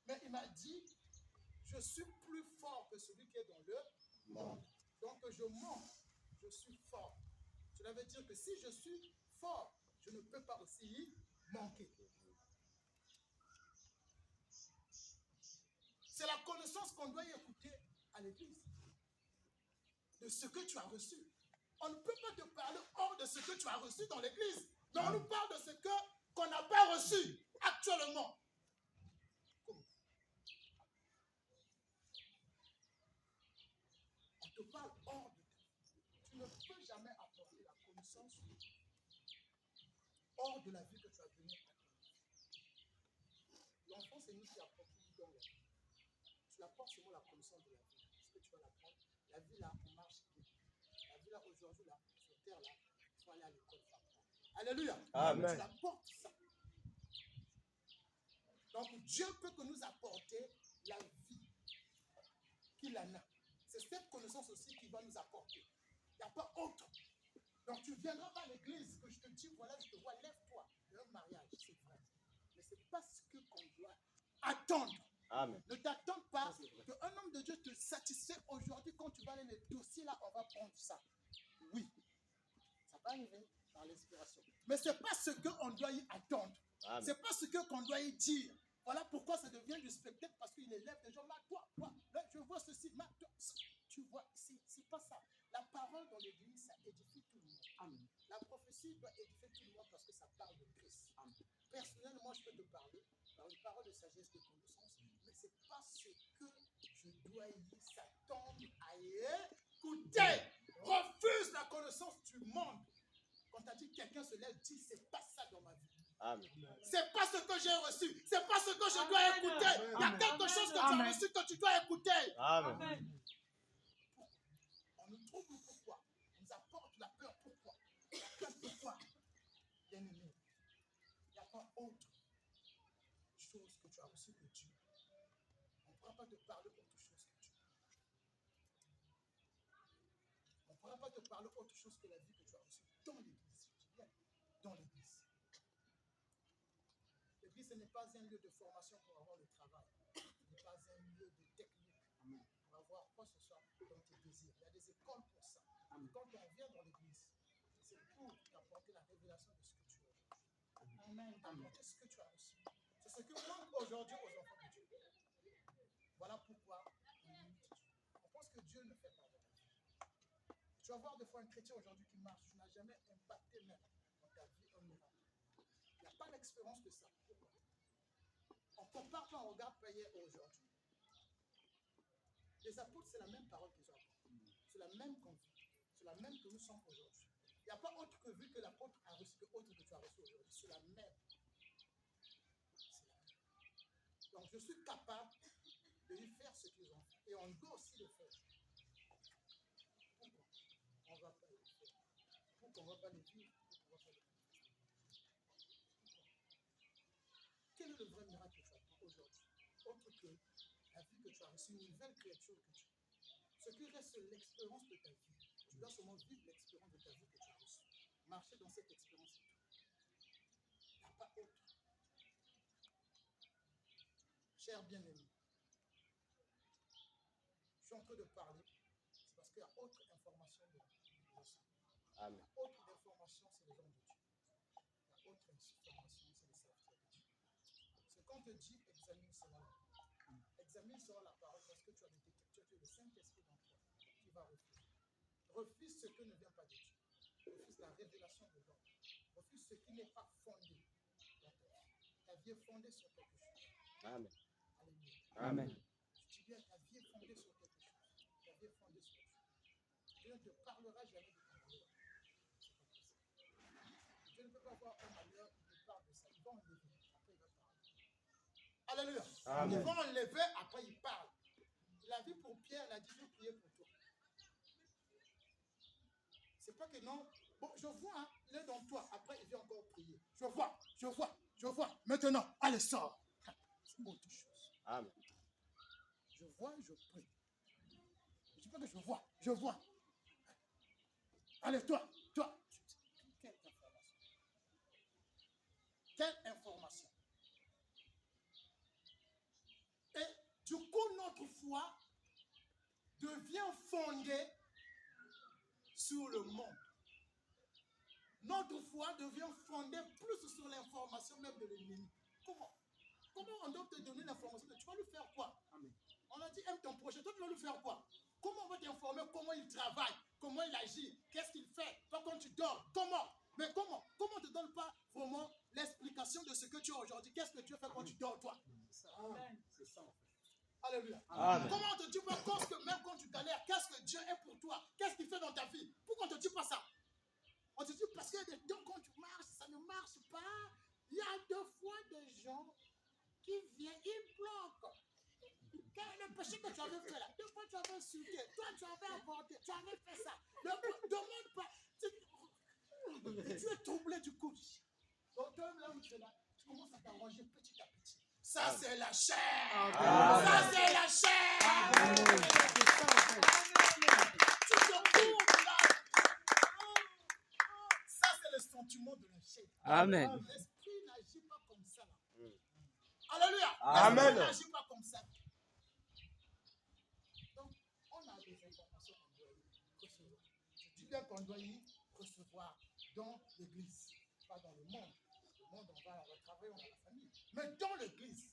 Mais il m'a dit, je suis plus fort que celui qui est dans le monde. Donc je monte, je suis fort. Cela veut dire que si je suis fort, je ne peux pas aussi y manquer. C'est la connaissance qu'on doit y écouter à l'église. De ce que tu as reçu. On ne peut pas te parler hors de ce que tu as reçu dans l'église. Mais on nous parle de ce qu'on n'a pas reçu actuellement. Comment? On te parle hors de toi. Tu ne peux jamais apporter la connaissance hors de la vie que tu as donnée à ton enfant. L'enfant, c'est nous qui apportons tout dans la vie. Tu apportes seulement la connaissance de la vie. Est-ce que tu vas l'apprendre? La vie là, on marche bien. La vie là, aujourd'hui, là, sur terre, là, il faut aller à l'école. Alléluia. Amen. Tu apportes ça. Donc, Dieu peut que nous apporter la vie qu'il en a. C'est cette connaissance aussi qu'il va nous apporter. Il n'y a pas autre. Donc, tu ne viendras pas à l'église que je te dis, voilà, je te vois, lève-toi. Le mariage, c'est vrai. Mais ce n'est pas ce qu'on doit attendre. Amen. Ne t'attends pas qu'un homme de Dieu te satisfait aujourd'hui. Quand tu vas aller les dossiers là, on va prendre ça. Oui, ça va arriver par l'inspiration. Mais ce n'est pas ce qu'on doit y attendre. Amen. Ce n'est pas ce qu'on doit y dire. Voilà pourquoi ça devient du spectacle, parce qu'il élève des gens. Toi, là, je vois ceci. Toi, tu vois, c'est pas ça. La parole dans l'église, ça édifie tout le monde. Amen. La prophétie doit édifier tout le monde parce que ça parle de Christ. Amen. Personnellement, je peux te parler par une parole de sagesse, de connaissance, mais ce n'est pas ce que je dois y s'attendre à écouter. Refuse la connaissance du monde. Quand tu as dit quelqu'un se lève, dis, c'est pas ça dans ma vie. Amen. C'est pas ce que j'ai reçu. C'est pas ce que je dois écouter. Il y a quelque chose que tu as reçu que tu dois écouter. Amen. On nous trouble pourquoi? On nous apporte la peur pourquoi? La peur pourquoi? Bien aimé, il n'y a pas autre chose que tu as reçu que Dieu. On ne pourra pas te parler autre chose que Dieu. On ne pourra pas te parler autre chose que la vie que tu as reçue dans l'église. Je dis bien, dans l'église. L'église, ce n'est pas un lieu de formation pour avoir le travail. Ce n'est pas un lieu de technique pour avoir quoi que ce soit dans tes désirs. Il y a des écoles pour ça. Amen. Quand on vient dans l'église, c'est pour t'apporter la révélation de ce que tu as reçu. Amen. T'apporter ce que tu as reçu. C'est ce que manque aujourd'hui aux enfants de Dieu. Voilà pourquoi on pense que Dieu ne fait pas de mal. Tu vas voir des fois un chrétien aujourd'hui qui marche, tu n'as jamais impacté même dans ta vie un miracle. Il n'y a pas d'expérience que ça. Pourquoi? On ne compare pas, on regarde hier et aujourd'hui. Les apôtres, c'est la même parole qu'ils ont apportée. C'est la même qu'on vit. C'est la même que nous sommes aujourd'hui. Il n'y a pas autre que vu que l'apôtre a reçu que autre que tu as reçu aujourd'hui. C'est la même. Donc je suis capable de lui faire ce qu'ils ont fait. Et on doit aussi le faire. Pourquoi on ne va pas le faire? Pourquoi on ne va pas le vivre? Pourquoi on ne va pas le faire? Quel est le vrai miracle que tu apprends aujourd'hui? Autre que la vie que tu as reçue, une nouvelle créature que tu es. Ce qui reste, c'est l'expérience de ta vie. Tu dois seulement vivre l'expérience de ta vie que tu as reçue. Marcher dans cette expérience. Il n'y a pas autre. Cher bien-aimé, je suis en train de parler, c'est parce qu'il y a autre information de l'ensemble. Amen. Autre information, c'est les hommes de Dieu. Il y a autre information, c'est les serviteurs de Dieu. Ce qu'on te dit, examine cela. Examine cela la parole parce que tu as été capturé, tu es le Saint-Esprit dans toi qui va refuser. Refuse ce qui ne vient pas de Dieu. Refuse la révélation de l'homme. Refuse ce qui n'est pas fondé dans ta vie. Ta vie est fondée sur quelque chose. Amen. Alléluia. Amen. Je dis bien, ta vie est fondée sur quelque chose. Ta vie est fondée sur quelque chose. Dieu ne te parlera jamais de ton malheur. C'est pas possible. Dieu ne peut pas voir un malheur, il te parle de ça. Il va enlever, après il va parler. Alléluia. Amen. Il va enlever, après il parle. Il a vu pour Pierre, il a dit, je vais prier pour toi. C'est pas que non. Bon, je vois, hein, il est dans toi. Après, il vient encore prier. Je vois. Maintenant, allez, sors. C'est autre chose. Amen. Je vois, je prie. Je ne dis pas que je vois. Allez, toi. Quelle information? Quelle information? Et du coup, notre foi devient fondée sur le monde. Notre foi devient fondée plus sur l'information même de l'ennemi. Comment on doit te donner l'information? Tu vas lui faire quoi? Amen. On a dit, aime ton prochain. Toi, tu vas lui faire quoi? Comment on va t'informer comment il travaille, comment il agit, qu'est-ce qu'il fait, toi quand tu dors, comment? Mais comment on ne te donne pas vraiment l'explication de ce que tu as aujourd'hui? Qu'est-ce que tu fais quand tu dors, toi? Amen. C'est ça, en fait. Alléluia. Amen. Comment on ne te dit pas que même quand tu galères, qu'est-ce que Dieu est pour toi? Qu'est-ce qu'il fait dans ta vie? Pourquoi on ne te dit pas ça? On te dit parce que des temps quand tu marches, ça ne marche pas. Il y a deux fois des gens qui viennent, ils bloquent. Quel est le péché que tu avais fait là? Deux fois tu avais insulté, toi tu avais avorté, tu avais fait ça. Ne demande pas. Tu es troublé du coup. Donc toi-même là où tu es là, tu commences à t'arranger petit à petit. Ça c'est la chair. Ça c'est la chair. Tu te trouves là. Ça c'est le sentiment de la chair. Amen. L'esprit n'agit pas comme ça là. Alléluia. Amen. L'esprit n'agit pas comme ça. Donc, on a des informations qu'on doit y recevoir. Je dis bien qu'on doit y recevoir dans l'église, pas dans le monde. Le monde, on va travailler, on a la famille. Mais dans l'église,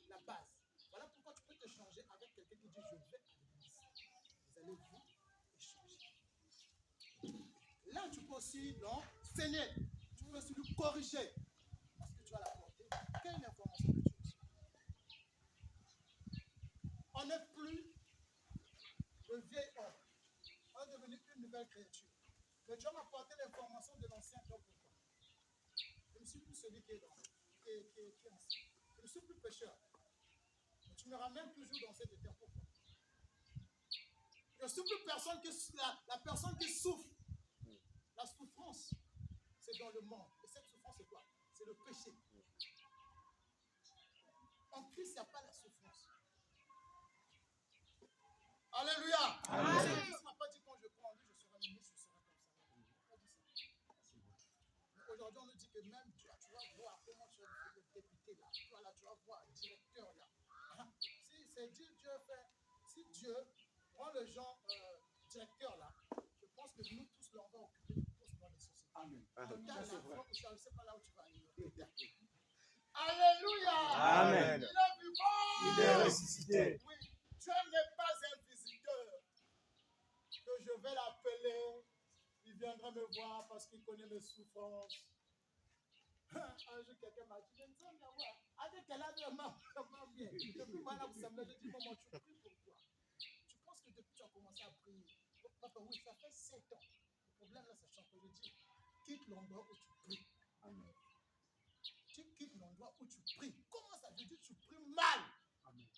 la base. Voilà pourquoi tu peux te changer avec quelqu'un qui dit je vais à l'église. Vous allez vous échanger. Là, tu peux aussi l'enseigner. Tu peux aussi lui corriger. Parce que tu as la portée. Quelle information que tu reçois? On n'est plus le vieil homme. On est devenu une nouvelle créature. Mais Dieu m'a apporté l'information de l'ancien temps pour toi. Je ne suis plus celui qui est ancien. Je ne suis plus pécheur. Mais tu me ramènes toujours dans cette état. Pourquoi? Je ne suis plus la personne qui souffre. La souffrance, c'est dans le monde. Et cette souffrance, c'est quoi? C'est le péché. En Christ, il n'y a pas la souffrance. Alléluia. Amen. Christ ne m'a pas dit quand je crois en lui, je serai ministre, je serai comme ça. Il n'a pas dit ça. Mais aujourd'hui, on nous dit que même tu vas voir comment tu vas le député là. Tu vas voir le directeur là. Si c'est Dieu fait, si Dieu rend le genre directeur là, je pense que nous tous là, on va occuper des postes dans les sociétés. Amen. Je ne sais pas là où tu vas aller. Alléluia. Amen. Il est vivant. Il est ressuscité. Oui. Dieu n'est pas un visiteur que je vais l'appeler. Il viendra me voir parce qu'il connaît mes souffrances. Un jour, quelqu'un m'a dit, je ne sais pas voir. Avec qu'elle a vraiment bien. Depuis voilà, vous savez, je dis, maman, tu pries pour toi. Tu penses que que depuis tu as commencé à prier. Oh, papa, oui, ça fait 7 ans. Le problème là, ça change. Je dis, quitte l'endroit où tu pries. Amen. Tu quittes l'endroit où tu pries. Comment ça? Je dis, tu pries mal. Amen.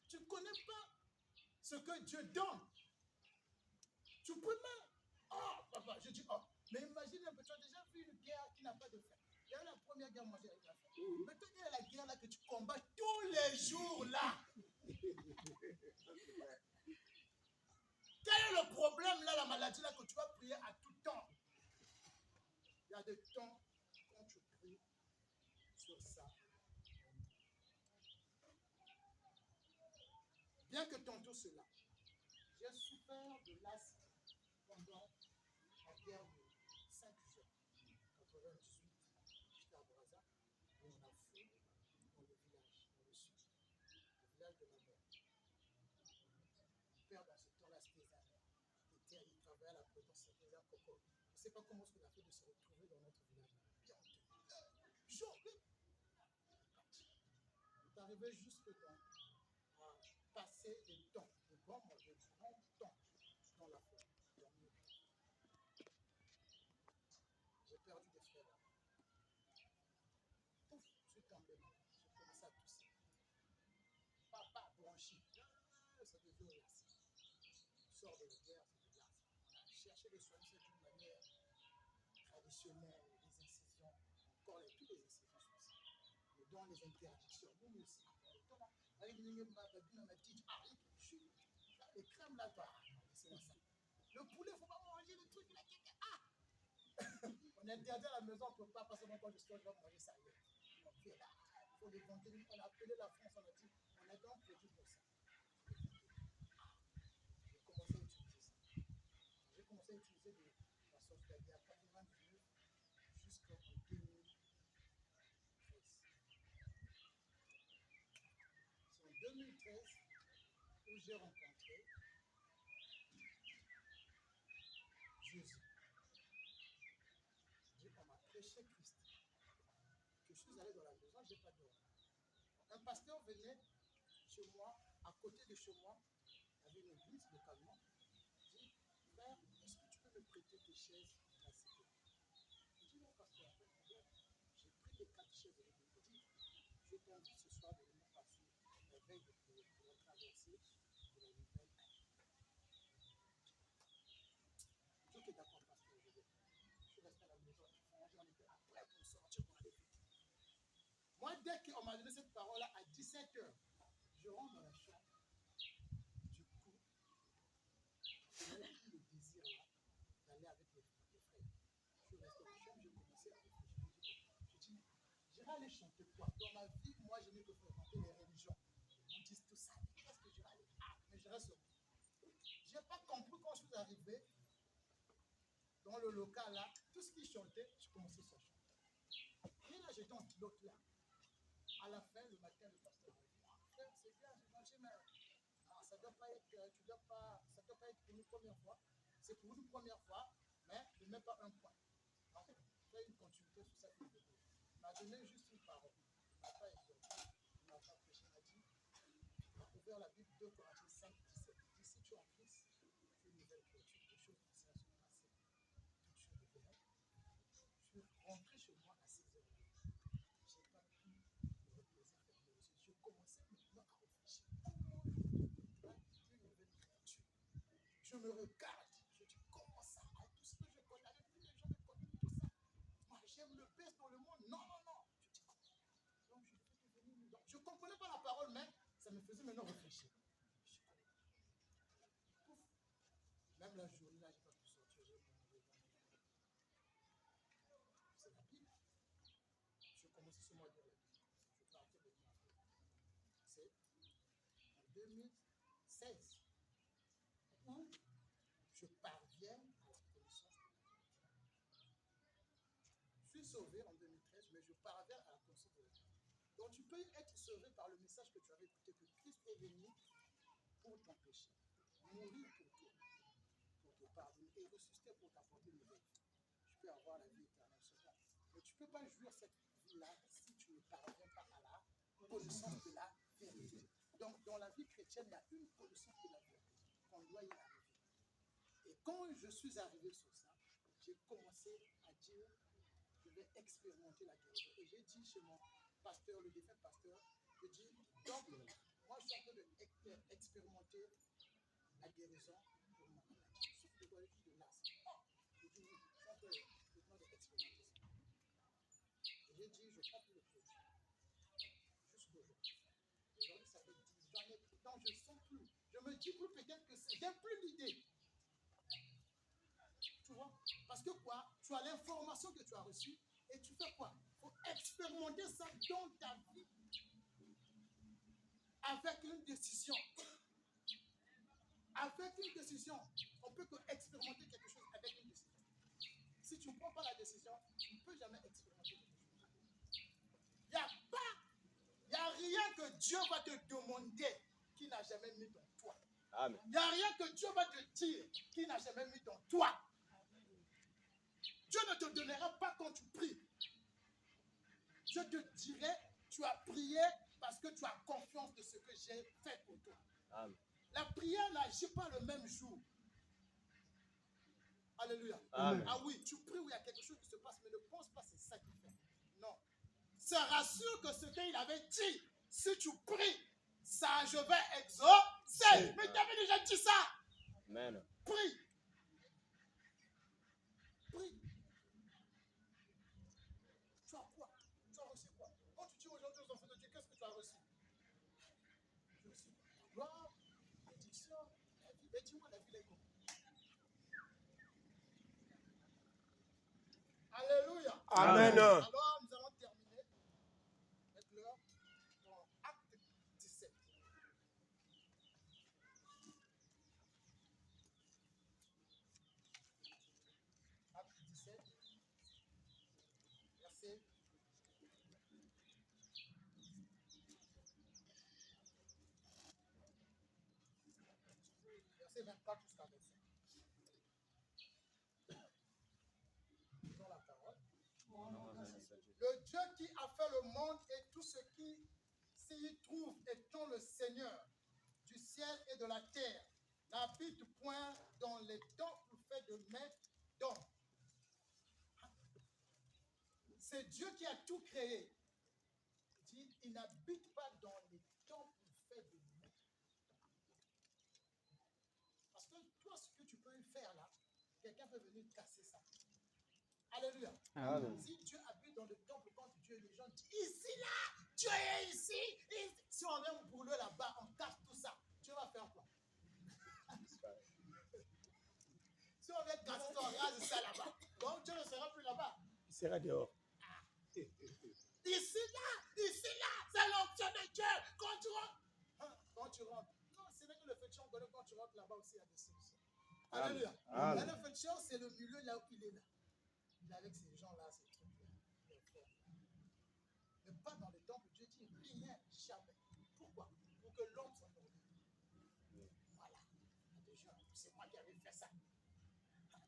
Tu ne connais pas ce que Dieu donne. Tu pries mal. Oh, papa, je dis, oh. Mais imagine un peu, tu as déjà vu une guerre qui n'a pas de fin. Il y a eu la première guerre mondiale avec la fin. Mais toi, il y a la guerre là que tu combats tous les jours là. Quel est le problème là, la maladie là, que tu vas prier à tout temps? Il y a des temps quand tu pries sur ça. Bien que tantôt cela, j'ai souffert de l'asthme pendant la guerre de 5 jours. 98, j'étais à Brazza, et on a fui dans le village, dans le sud, le village de ma mère. Mon père, dans ce temps-là, c'était il travaillait à la prudence, c'était un coco. Je ne sais pas comment on a fait de se retrouver dans notre village. Bien entendu. Chaud, oui. On est arrivé jusque dans à passer des temps, de grands temps dans la forêt. J'ai perdu des frères là. Ouf, je suis tombé malade. J'ai commencé à tousser. Papa bronchi. Ça devient glace. On sort de la guerre, c'est de glace. On a cherché les soins d'une manière traditionnelle, les incisions, encore toutes les incisions sont ça. Mais dans les interdictions, nous aussi. Avec ma petite les crèmes là-bas. C'est ça. Le poulet, il ne faut pas manger le truc là. On est interdit à la maison, on ne peut pas passer mon corps de stock, je vais manger ça. On fait là. Il faut les vendre. On a appelé la France, on a dit, on a donc produit pour ça. J'ai commencé à utiliser ça. J'ai commencé à utiliser la sauce d'Adia à 99 jusqu'en 2013. C'est en 2013 où j'ai rencontré Jésus. On m'a prêché Christ. Je suis allé dans la maison, je n'ai pas dormi. Un pasteur venait chez moi, à côté de chez moi, il y avait une église localement. Il dit, frère, est-ce que tu peux me prêter tes chaises dans la cité? Je dis, non, pasteur, pas de problème. J'ai pris les 4 chaises de l'église. Il dit, je t'invite ce soir de venir passer la veille de prière pour la traversée de la nouvelle année. Ok, d'accord, pasteur, je vais. Je suis resté à la maison, on était après pour sortir pour aller fêter. Moi, dès qu'on m'a donné cette parole-là à 17h, je rentre dans la chambre, je cours. Je n'avais plus le désir là d'aller avec les frères. Je suis resté dans la chambre, j'ai commencé à réfléchir. Je dis, j'irai aller chanter quoi? Dans ma vie, moi, je n'ai que fréquenter les religions. Ils me disent tout ça. Qu'est-ce que je vais aller? Ah, mais je reste. Je n'ai pas compris quand je suis arrivé dans le local là, tout ce qu'ils chantaient, je commençais à chanter. Et là, j'étais en pilote là. À la fin, le matin, le pasteur m'a dit, frère, c'est bien, j'ai mangé, mais ça ne doit pas être, ça doit pas être pour une première fois. C'est pour une première fois, mais ne mets pas un point. En fait, fais une continuité sur ça. Il m'a donné juste une parole. Il ne m'a pas exhorté, il ne m'a pas prêché. Il m'a dit, il a ouvert la Bible 2 Corinthiens 5, 17. Il dit, si tu es en Christ, tu es une nouvelle créature, les choses anciennes sont passées, toutes choses nouvelles. Je suis rentré chez moi à 6h. Je n'ai pas pu me reposer, fermer les yeux. Je commençais maintenant à réfléchir. Une nouvelle créature. Je me regarde. Je dis, comment ça? Tout ce que je connais, avec tous les gens que je connais, tout ça. Moi, j'aime le best dans le monde. Non, non, non. Je dis, donc, je devais devenir. Donc, je ne comprenais pas la parole, mais ça me faisait maintenant réfléchir. Pouf. Même la journée, là, je n'ai pas pu sortir. J'ai mangé. C'est la Bible. Je commençais seulement à lire la Bible. Je partais maintenant après. C'est en 2016 où je parviens à la connaissance de la vérité. Je suis sauvé en 2013, mais je parviens à la connaissance de la vérité. Donc tu peux être sauvé par le message que tu avais écouté, que Christ est venu pour ton péché, mourir pour toi, pour te pardonner et ressusciter pour t'apporter une nouvelle vie. Tu peux avoir la vie éternelle seulement. Mais tu ne peux pas jouir cette vie-là si tu ne parviens pas à la connaissance de la vérité. Donc dans la vie chrétienne, il y a une connaissance de la qu'on doit y arriver. Et quand je suis arrivé sur ça, j'ai commencé à dire, je vais expérimenter la guérison. Et j'ai dit chez mon pasteur, le défunt pasteur, je dis, donc, moi je suis en train d'expérimenter la guérison pour ma maladie. Sauf que je dis de là. Je dis, oui, je suis en train d'expérimenter ça. Et j'ai dit, je prends plus le produit. Jusqu'aujourd'hui. Aujourd'hui, ça fait 10 années. Pourtant, je ne sens plus. Je me dis plus peut-être que c'est. J'ai plus l'idée. Tu vois? Parce que quoi? Tu as l'information que tu as reçue et tu fais quoi? Il faut expérimenter ça dans ta vie. Avec une décision. Avec une décision. On peut que expérimenter quelque chose avec une décision. Si tu ne prends pas la décision, tu ne peux jamais expérimenter quelque chose. Il n'y a rien que Dieu va te demander qu'il n'a jamais mis dans toi. Amen. Il n'y a rien que Dieu va te dire qu'il n'a jamais mis dans toi. Dieu ne te donnera pas quand tu pries. Je te dirai, tu as prié parce que tu as confiance de ce que j'ai fait pour toi. Amen. La prière n'agit pas le même jour. Alléluia. Amen. Ah oui, tu pries où il y a quelque chose qui se passe, mais ne pense pas que c'est ça qui fait. Non. Se rassure que ce qu'il avait dit, si tu pries, ça je vais exaucer. Mais tu avais déjà dit ça. Amen. Prie. Prie. Tu as quoi? Tu as reçu quoi? Quand tu dis aujourd'hui aux enfants de Dieu, qu'est-ce que tu as reçu? Tu as reçu la gloire, la bénédiction, la vie. Mais dis-moi, la vie est comment? Alléluia. Amen. Alors, nous allons terminer avec l'heure dans Acte 17. Acte 17, verset 24 jusqu'à 25. Dans la parole. Le Dieu qui a fait le monde et tout ce qui s'y trouve, étant le Seigneur du ciel et de la terre, n'habite point dans les temples faits de mains d'hommes. C'est Dieu qui a tout créé. Il dit, il n'habite pas dans les temples faits de mains. Parce que toi, ce que tu peux faire là, quelqu'un peut venir casser ça. Alléluia. Amen. Si Dieu habite dans le temple, quand Dieu et les gens disent ici, là, Dieu est ici. Si on vient brûler là-bas, on casse tout ça, Dieu va faire quoi? Si on vient casser ça, on rase ça là-bas, donc Dieu ne sera plus là-bas. Il sera dehors. Ici, là, c'est l'onction de Dieu. Quand tu rentres, non, c'est vrai que le fétichon, quand tu rentres là-bas aussi, il y a des solutions. Alléluia. Mais le fétichon, c'est le milieu là où il est là. Il est avec ces gens-là, ces trucs-là. Mais pas dans les temples. Dieu dit rien, jamais. Pourquoi? Pour que l'homme soit ordonné. Voilà. Déjà, c'est moi qui avais fait ça.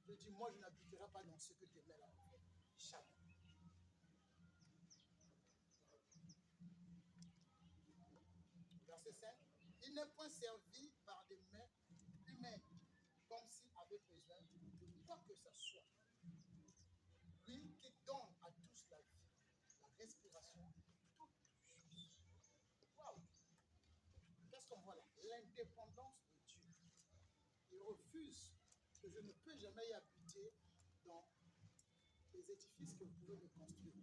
Dieu dit, moi, je n'habiterai pas dans ce que tes mains là ont fait. Jamais. Verset 5. Il n'est point servi par des mains humaines, comme s'il avait besoin de quoi que ce soit. Lui qui donne à tous la vie, la respiration, toutes choses. Waouh! Qu'est-ce qu'on voit là? L'indépendance de Dieu. Il refuse que je ne peux jamais y habiter dans les édifices que vous pouvez me construire.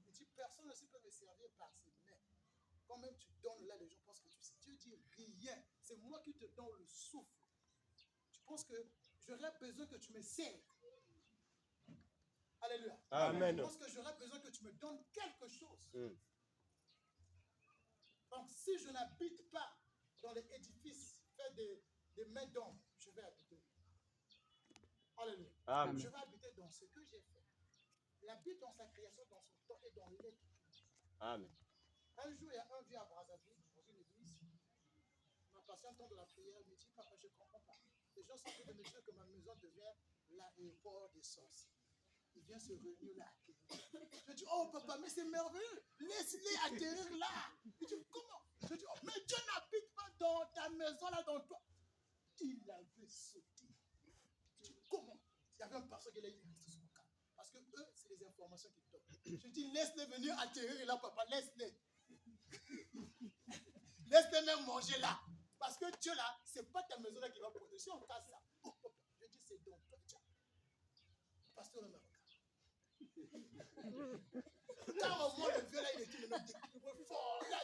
Il dit, personne ne peut me servir par ses mains. Quand même tu donnes là, les gens pensent que tu sais. Dieu dit rien. C'est moi qui te donne le souffle. Tu penses que j'aurais besoin que tu me serves? Alléluia. Amen. Je pense que j'aurais besoin que tu me donnes quelque chose. Donc, si je n'habite pas dans les édifices faits des mains d'hommes, je vais habiter. Alléluia. Amen. Je vais habiter dans ce que j'ai fait. Il habite dans sa création, dans son temps et dans l'être. Amen. Un jour, il y a un vieux à Brazzaville, dans une église. Il m'a passé un temps de la prière. Il me dit, papa, je ne comprends pas. Les gens sont en train de me dire que ma maison devient l'aéroport des sorciers. Il vient se réunir là. Je dis, oh papa, mais c'est merveilleux. Laisse-les atterrir là. Il dit, comment? Je dis, oh, mais Dieu n'habite pas dans ta maison là, dans toi. Il avait sauté. Comment? Il y avait un pasteur qui l'a dit, reste sur le cas. Parce que eux, c'est les informations qu'ils donnent. Je dis, laisse-les venir atterrir là, papa, laisse-les. Laisse-les même manger là. Parce que Dieu là, c'est pas ta maison là qui va protéger. Si on casse ça, oh, papa, je dis, c'est donc toi, tiens. Pasteur, me regarde. Quand au moins le vieux là, il était le déquilibré fort. Là,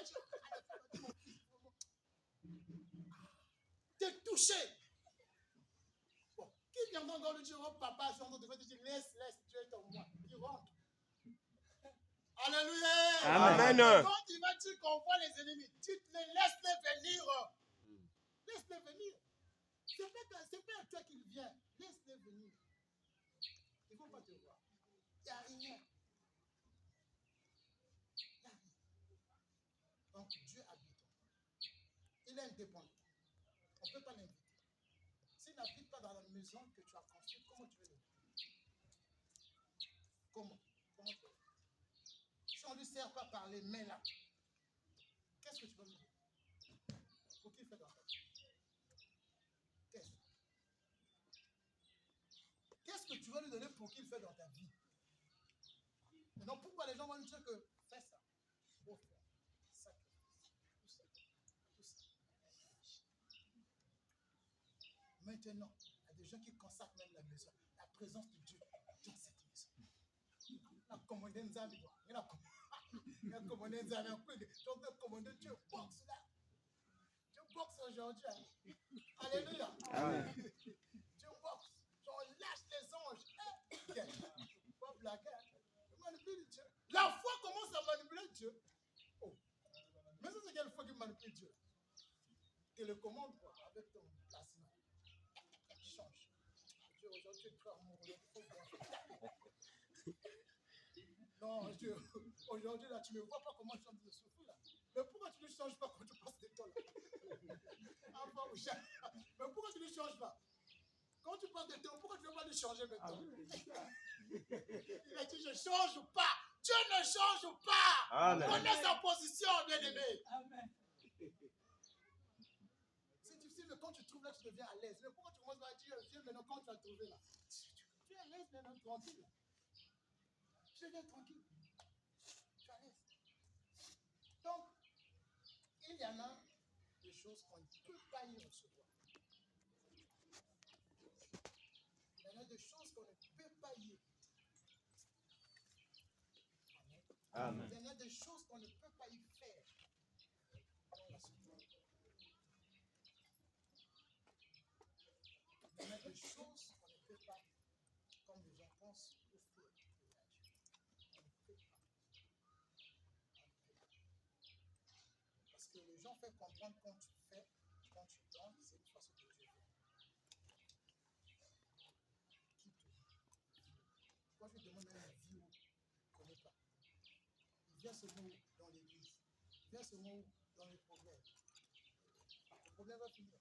t'es touché. Bon, qui viendra encore lui dire, oh papa, je suis en train de faire, tu dis, laisse, Dieu est en moi. Il rentre. Alléluia. Amen. Quand il va dire qu'on voit les ennemis, dites-les, laisse-les venir. Laisse-les venir. C'est pas à toi qu'il vient. Laisse-les venir. Ils ne vont pas te voir. Il n'y a rien. Donc Dieu habite. Il est indépendant. On ne peut pas l'inviter. S'il n'habite pas dans la maison que tu as construite, comment tu veux l'inviter? Comment tu veux? Si on ne lui sert pas par les mains là, qu'est-ce que tu vas lui dire? Pour qu'il fait dans ta vie? Qu'est-ce que tu vas lui donner pour qu'il fait dans ta vie? Maintenant, pourquoi les gens vont lui dire que fais ça? Faut faire ça. Tout ça. Maintenant, il y a des gens qui consacrent même la maison, la présence de Dieu dans cette maison. Il a commandé un zami. Il a commandé un zami. Donc, il a commandé Dieu boxe là. Dieu boxe aujourd'hui. Alléluia. Amen. Dieu boxe. On lâche les anges. Pas blaguer. Manipule Dieu. La foi commence à manipuler Dieu. Oh. Mais ça, c'est quelle foi qui manipule Dieu? Télécommande quoi, avec ton placement. Change. Dieu, aujourd'hui, tu es prêt à mourir. Non, Dieu, aujourd'hui, là, tu ne vois pas comment je suis en train de souffrir là. Mais pourquoi tu ne changes pas quand tu passes des temps là? Mais pourquoi tu ne changes pas? Quand tu passes des temps, pourquoi tu ne veux pas le changer maintenant? Il a dit, je ne change pas. Dieu ne change pas. Amen. Connais sa position, bien-aimé. Amen. C'est difficile, mais quand tu trouves là, tu deviens à l'aise. Mais pourquoi tu commences à dire, viens maintenant, quand tu vas trouver là? Tu es à l'aise maintenant, tranquille. Je deviens tranquille. Tu es à l'aise. Donc, il y en a des choses qu'on ne peut pas y recevoir. Il y en a des choses qu'on ne peut pas y éviter. Amen. Il y en a des choses qu'on ne peut pas y faire. Il y en a des choses qu'on ne peut pas, comme les gens pensent, offrir. On ne peut pas. Parce que les gens font comprendre quand tu fais, quand tu donnes, c'est une façon que Dieu fait. Qui te dit? Moi, je demande à une vie où je ne connais pas. Il vient seulement dans l'église. Il vient seulement dans les problèmes. Le problème va finir.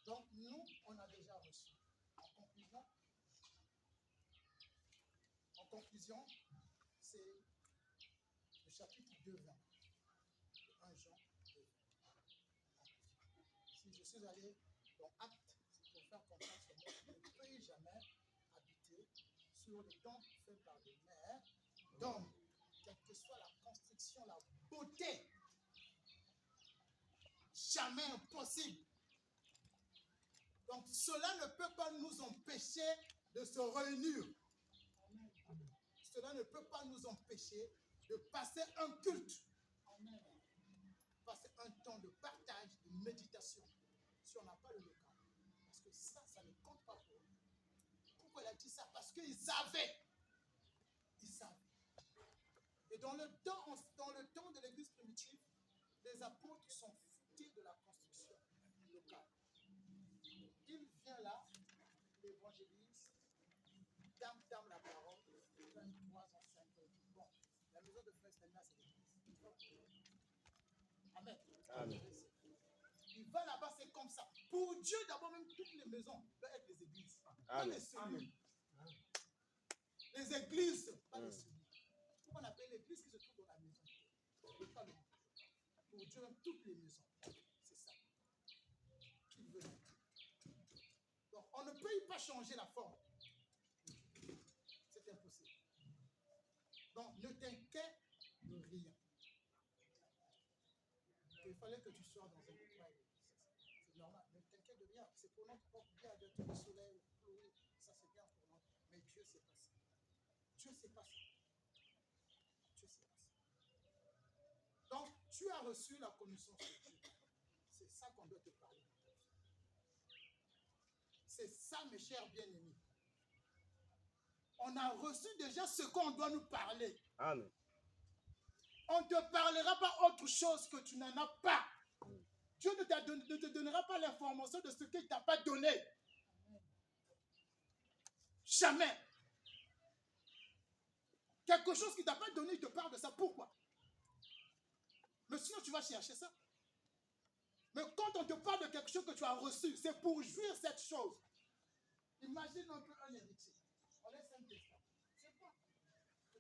Donc, nous, on a déjà reçu. En conclusion, c'est le chapitre 2, 20. 1 Jean 2. Si je suis allé dans Actes, c'est pour faire comprendre que je ne peux jamais habiter sur les dents faits par des mères d'hommes, quelle que soit la construction, la beauté. Jamais impossible. Donc cela ne peut pas nous empêcher de se réunir. Cela ne peut pas nous empêcher de passer un culte. Passer un temps de partage, de méditation. Si on n'a pas le local. Parce que ça ne compte pas pour eux. Pourquoi il a dit ça? Parce qu'ils savaient. Ils savaient. Et dans le temps de l'église primitive, les apôtres sont foutus de la construction locale. Il vient là, il évangélise, dame la parole, 23 ans, 5 ans. Bon, la maison de Frère Stella, c'est l'église. Amen. Amen. Il va là-bas, c'est comme ça. Pour Dieu, d'abord, même toutes les maisons doivent être les églises. Pas les cellules. Les églises, pas les cellules. Pourquoi on appelle l'église qui se trouve dans la maison? Pas le monde. Pour Dieu, même toutes les maisons. C'est ça. ne peut pas changer la forme. C'est impossible. Donc, ne t'inquiète de rien. Il fallait que tu sois dans un endroit. C'est normal. Ne t'inquiète de rien. C'est pour notre propre bien d'être le soleil, oui, ça c'est bien pour nous. Mais Dieu, c'est pas ça. Dieu, c'est pas ça. Dieu, c'est pas ça. Donc, tu as reçu la connaissance de Dieu. C'est ça qu'on doit te parler. C'est ça, mes chers bien-aimés. On a reçu déjà ce qu'on doit nous parler. Amen. On ne te parlera pas autre chose que tu n'en as pas. Dieu ne te donnera pas l'information de ce qu'il ne t'a pas donné. Jamais. Quelque chose qu'il ne t'a pas donné, il te parle de ça. Pourquoi? Mais sinon, tu vas chercher ça. Mais quand on te parle de quelque chose que tu as reçu, c'est pour jouir cette chose. Imagine un peu un héritier. On laisse un testament. C'est quoi?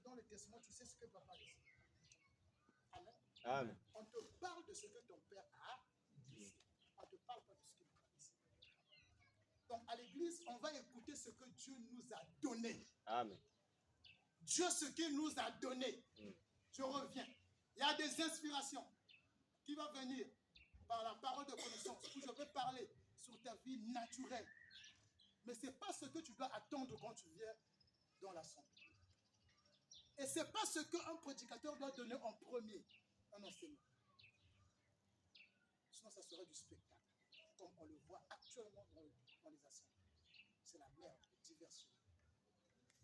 Dans le testament, tu sais ce que papa dit. Amen. Amen. On te parle de ce que ton père a dit. On ne te parle pas de ce qu'il a dit. Donc, à l'église, on va écouter ce que Dieu nous a donné. Amen. Dieu, ce qu'il nous a donné. Je reviens. Il y a des inspirations qui vont venir par la parole de connaissance où je vais parler sur ta vie naturelle. Mais ce n'est pas ce que tu dois attendre quand tu viens dans l'assemblée. Et ce n'est pas ce qu'un prédicateur doit donner en premier, un enseignement. Sinon, ça serait du spectacle, comme on le voit actuellement dans les assemblées. C'est la merde, la diversion.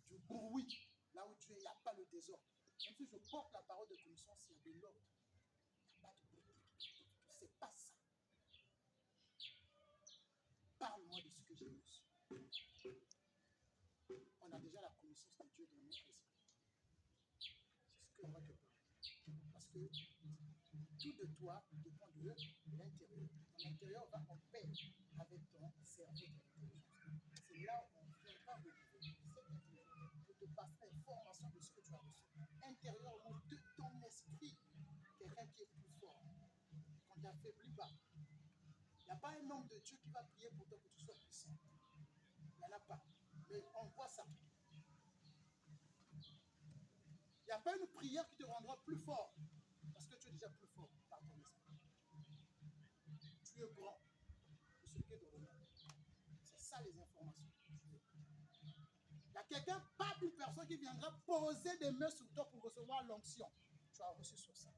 Du bruit, là où Dieu, il n'y a pas le désordre. Même si je porte la parole de connaissance, il y a de l'ordre. Il n'y a pas de bruit. Ce n'est pas ça. Parle-moi de ce que j'ai reçu. On a déjà la connaissance de Dieu dans notre esprit. C'est ce que moi te parle. Parce que tout de toi dépend de l'intérieur. Ton intérieur va en paix avec ton cerveau de l'intelligence. C'est là où on ne vient pas renouveler cette intelligence pour te passer l'information de ce que tu as reçu. Intérieurement de ton esprit, quelqu'un qui est plus fort. Qu'on ne t'affaiblit pas. Il n'y a pas un homme de Dieu qui va prier pour toi que tu sois puissant. Il n'y en a pas. Mais on voit ça. Il n'y a pas une prière qui te rendra plus fort. Parce que tu es déjà plus fort par ton esprit. Tu es grand. De ce qui est dans le monde. C'est ça les informations. Il y a quelqu'un, pas une personne qui viendra poser des mains sur toi pour recevoir l'onction. Tu as reçu sur ça.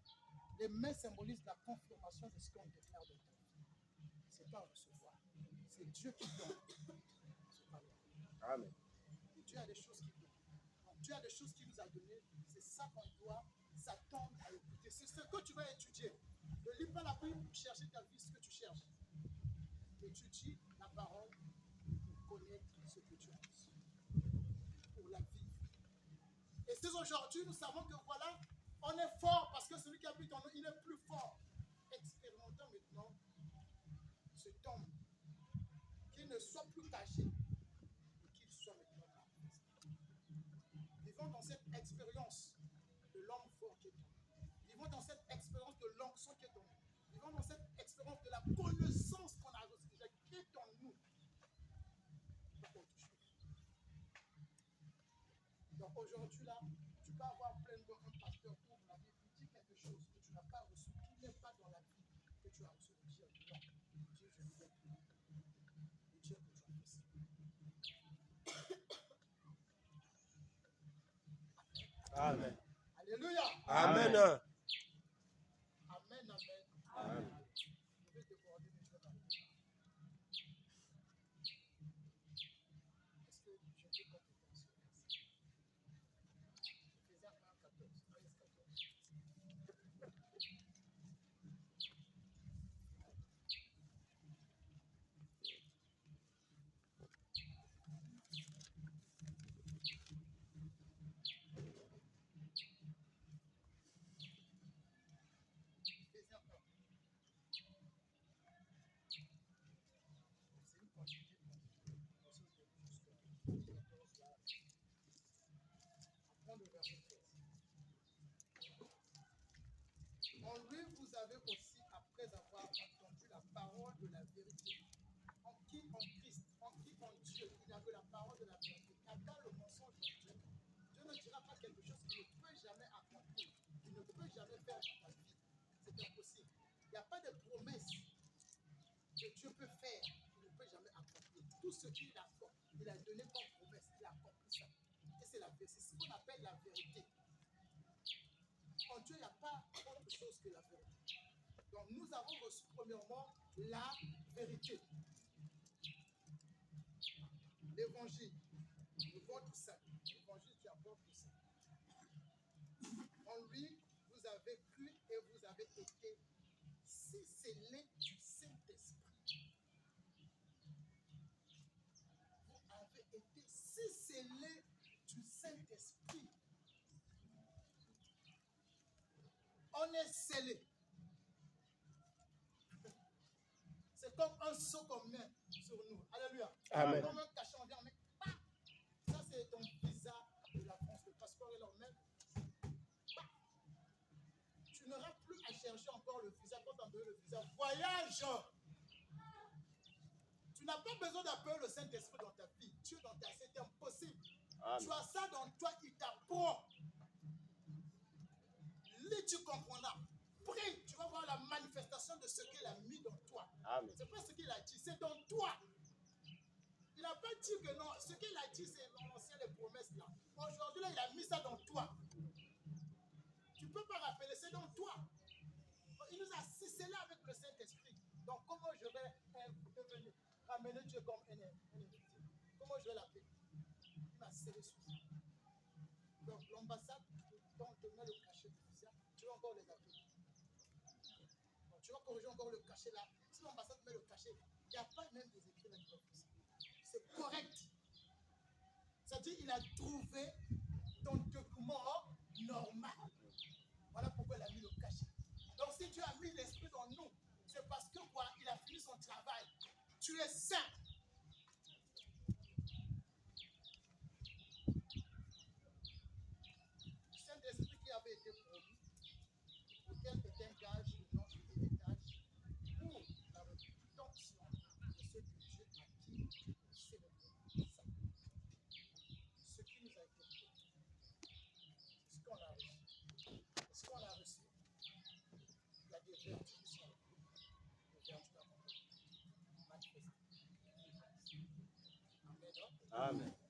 Les mains symbolisent la confirmation de ce qu'on déclare de toi. Ce n'est pas recevoir. C'est Dieu qui donne. C'est pas toi. Amen. Et Dieu a des choses qu'il donne. Donc Dieu a des choses qu'il nous a données. C'est ça qu'on doit s'attendre à écouter. C'est ce que tu vas étudier. Ne lis pas la Bible pour chercher ta vie, ce que tu cherches. Étudie la parole pour connaître ce que tu as reçu. Pour la vivre. Et c'est aujourd'hui, nous savons que voilà, on est fort parce que celui qui habite en nous, il est plus fort. Expérimentons maintenant ce tombe, qu'il ne soit plus caché, mais qu'il soit maintenant manifesté. Vivons dans cette expérience de l'homme fort qui est en nous. Vivons dans cette expérience de l'onction qui est en nous. Vivons dans cette expérience de la connaissance qu'on a reçue déjà, qui est en nous. Pas autre chose. Donc aujourd'hui là, tu peux avoir plein de pasteurs pour la vie, dire quelque chose que tu n'as pas reçu, qui n'est pas dans la vie que tu as reçu de Dieu. Non, Dieu, je ne veux plus. Et Dieu que tu as fait ça. Amen. Alléluia. Amen. Amen, amen. Amen. Je vais déborder mes choses avec toi. Est-ce que je peux compléter sur ça? Éphésiens 1, 14, 13, 14. Éphésiens 1. jamais faire dans ta vie. C'est impossible. Il n'y a pas de promesse que Dieu peut faire qu'il ne peut jamais accomplir. Tout ce qu'il a donné comme promesse, il a accompli ça. Et c'est la vérité. C'est ce qu'on appelle la vérité. En Dieu, il n'y a pas autre chose que la vérité. Donc nous avons reçu premièrement la vérité. L'évangile, le votre saint. L'évangile qui apporte le saint. En lui, vous avez cru et vous avez été scellés du Saint-Esprit. Vous avez été scellés du Saint-Esprit. On est scellé. C'est comme un seau qu'on met sur nous. Alléluia. Amen. Comme un cachet, on vient, on met. Ça, c'est ton visa de la France. Le passeport est là, on met. Tu n'auras plus à chercher encore le visa. Quand tu as besoin le visa, voyage. Tu n'as pas besoin d'appeler le Saint-Esprit dans ta vie. Dieu dans ta vie, c'est impossible. Amen. Tu as ça dans toi, il t'apprend. Lis, tu comprendras. Prie, tu vas voir la manifestation de ce qu'il a mis dans toi. Amen. C'est pas ce qu'il a dit, c'est dans toi. Il n'a pas dit que non. Ce qu'il a dit, c'est dans l'ancien les promesses là. Aujourd'hui, là, il a mis ça dans toi. Tu ne peux pas rappeler, c'est dans toi. Il nous a scellés avec le Saint-Esprit. Donc, comment je vais devenir, ramener Dieu comme un invité? Comment je vais l'appeler? Il m'a scellé sur ça. Donc, l'ambassade, quand on te met le cachet du visa, tu vas encore les appeler. Donc, tu vas corriger encore le cachet là. Si l'ambassade met le cachet, il n'y a pas même des écrits là qui peuvent faire ça. C'est correct. C'est-à-dire qu'il a trouvé ton document normal. Voilà pourquoi il a mis le cachet. Donc si Dieu a mis l'esprit dans nous, c'est parce que quoi? Il a fini son travail. Tu es saint. Le Saint-Esprit qui avait été promis, lequel est un gage de notre héritage pour la rédemption de ceux que Dieu a qui c'est le saint. Ce qui nous a été promis. Ce qu'on a reçu. Ce qu'on a reçu. Il y a des vertus qui sont là. Des vertus à manifester. Amen. Amen.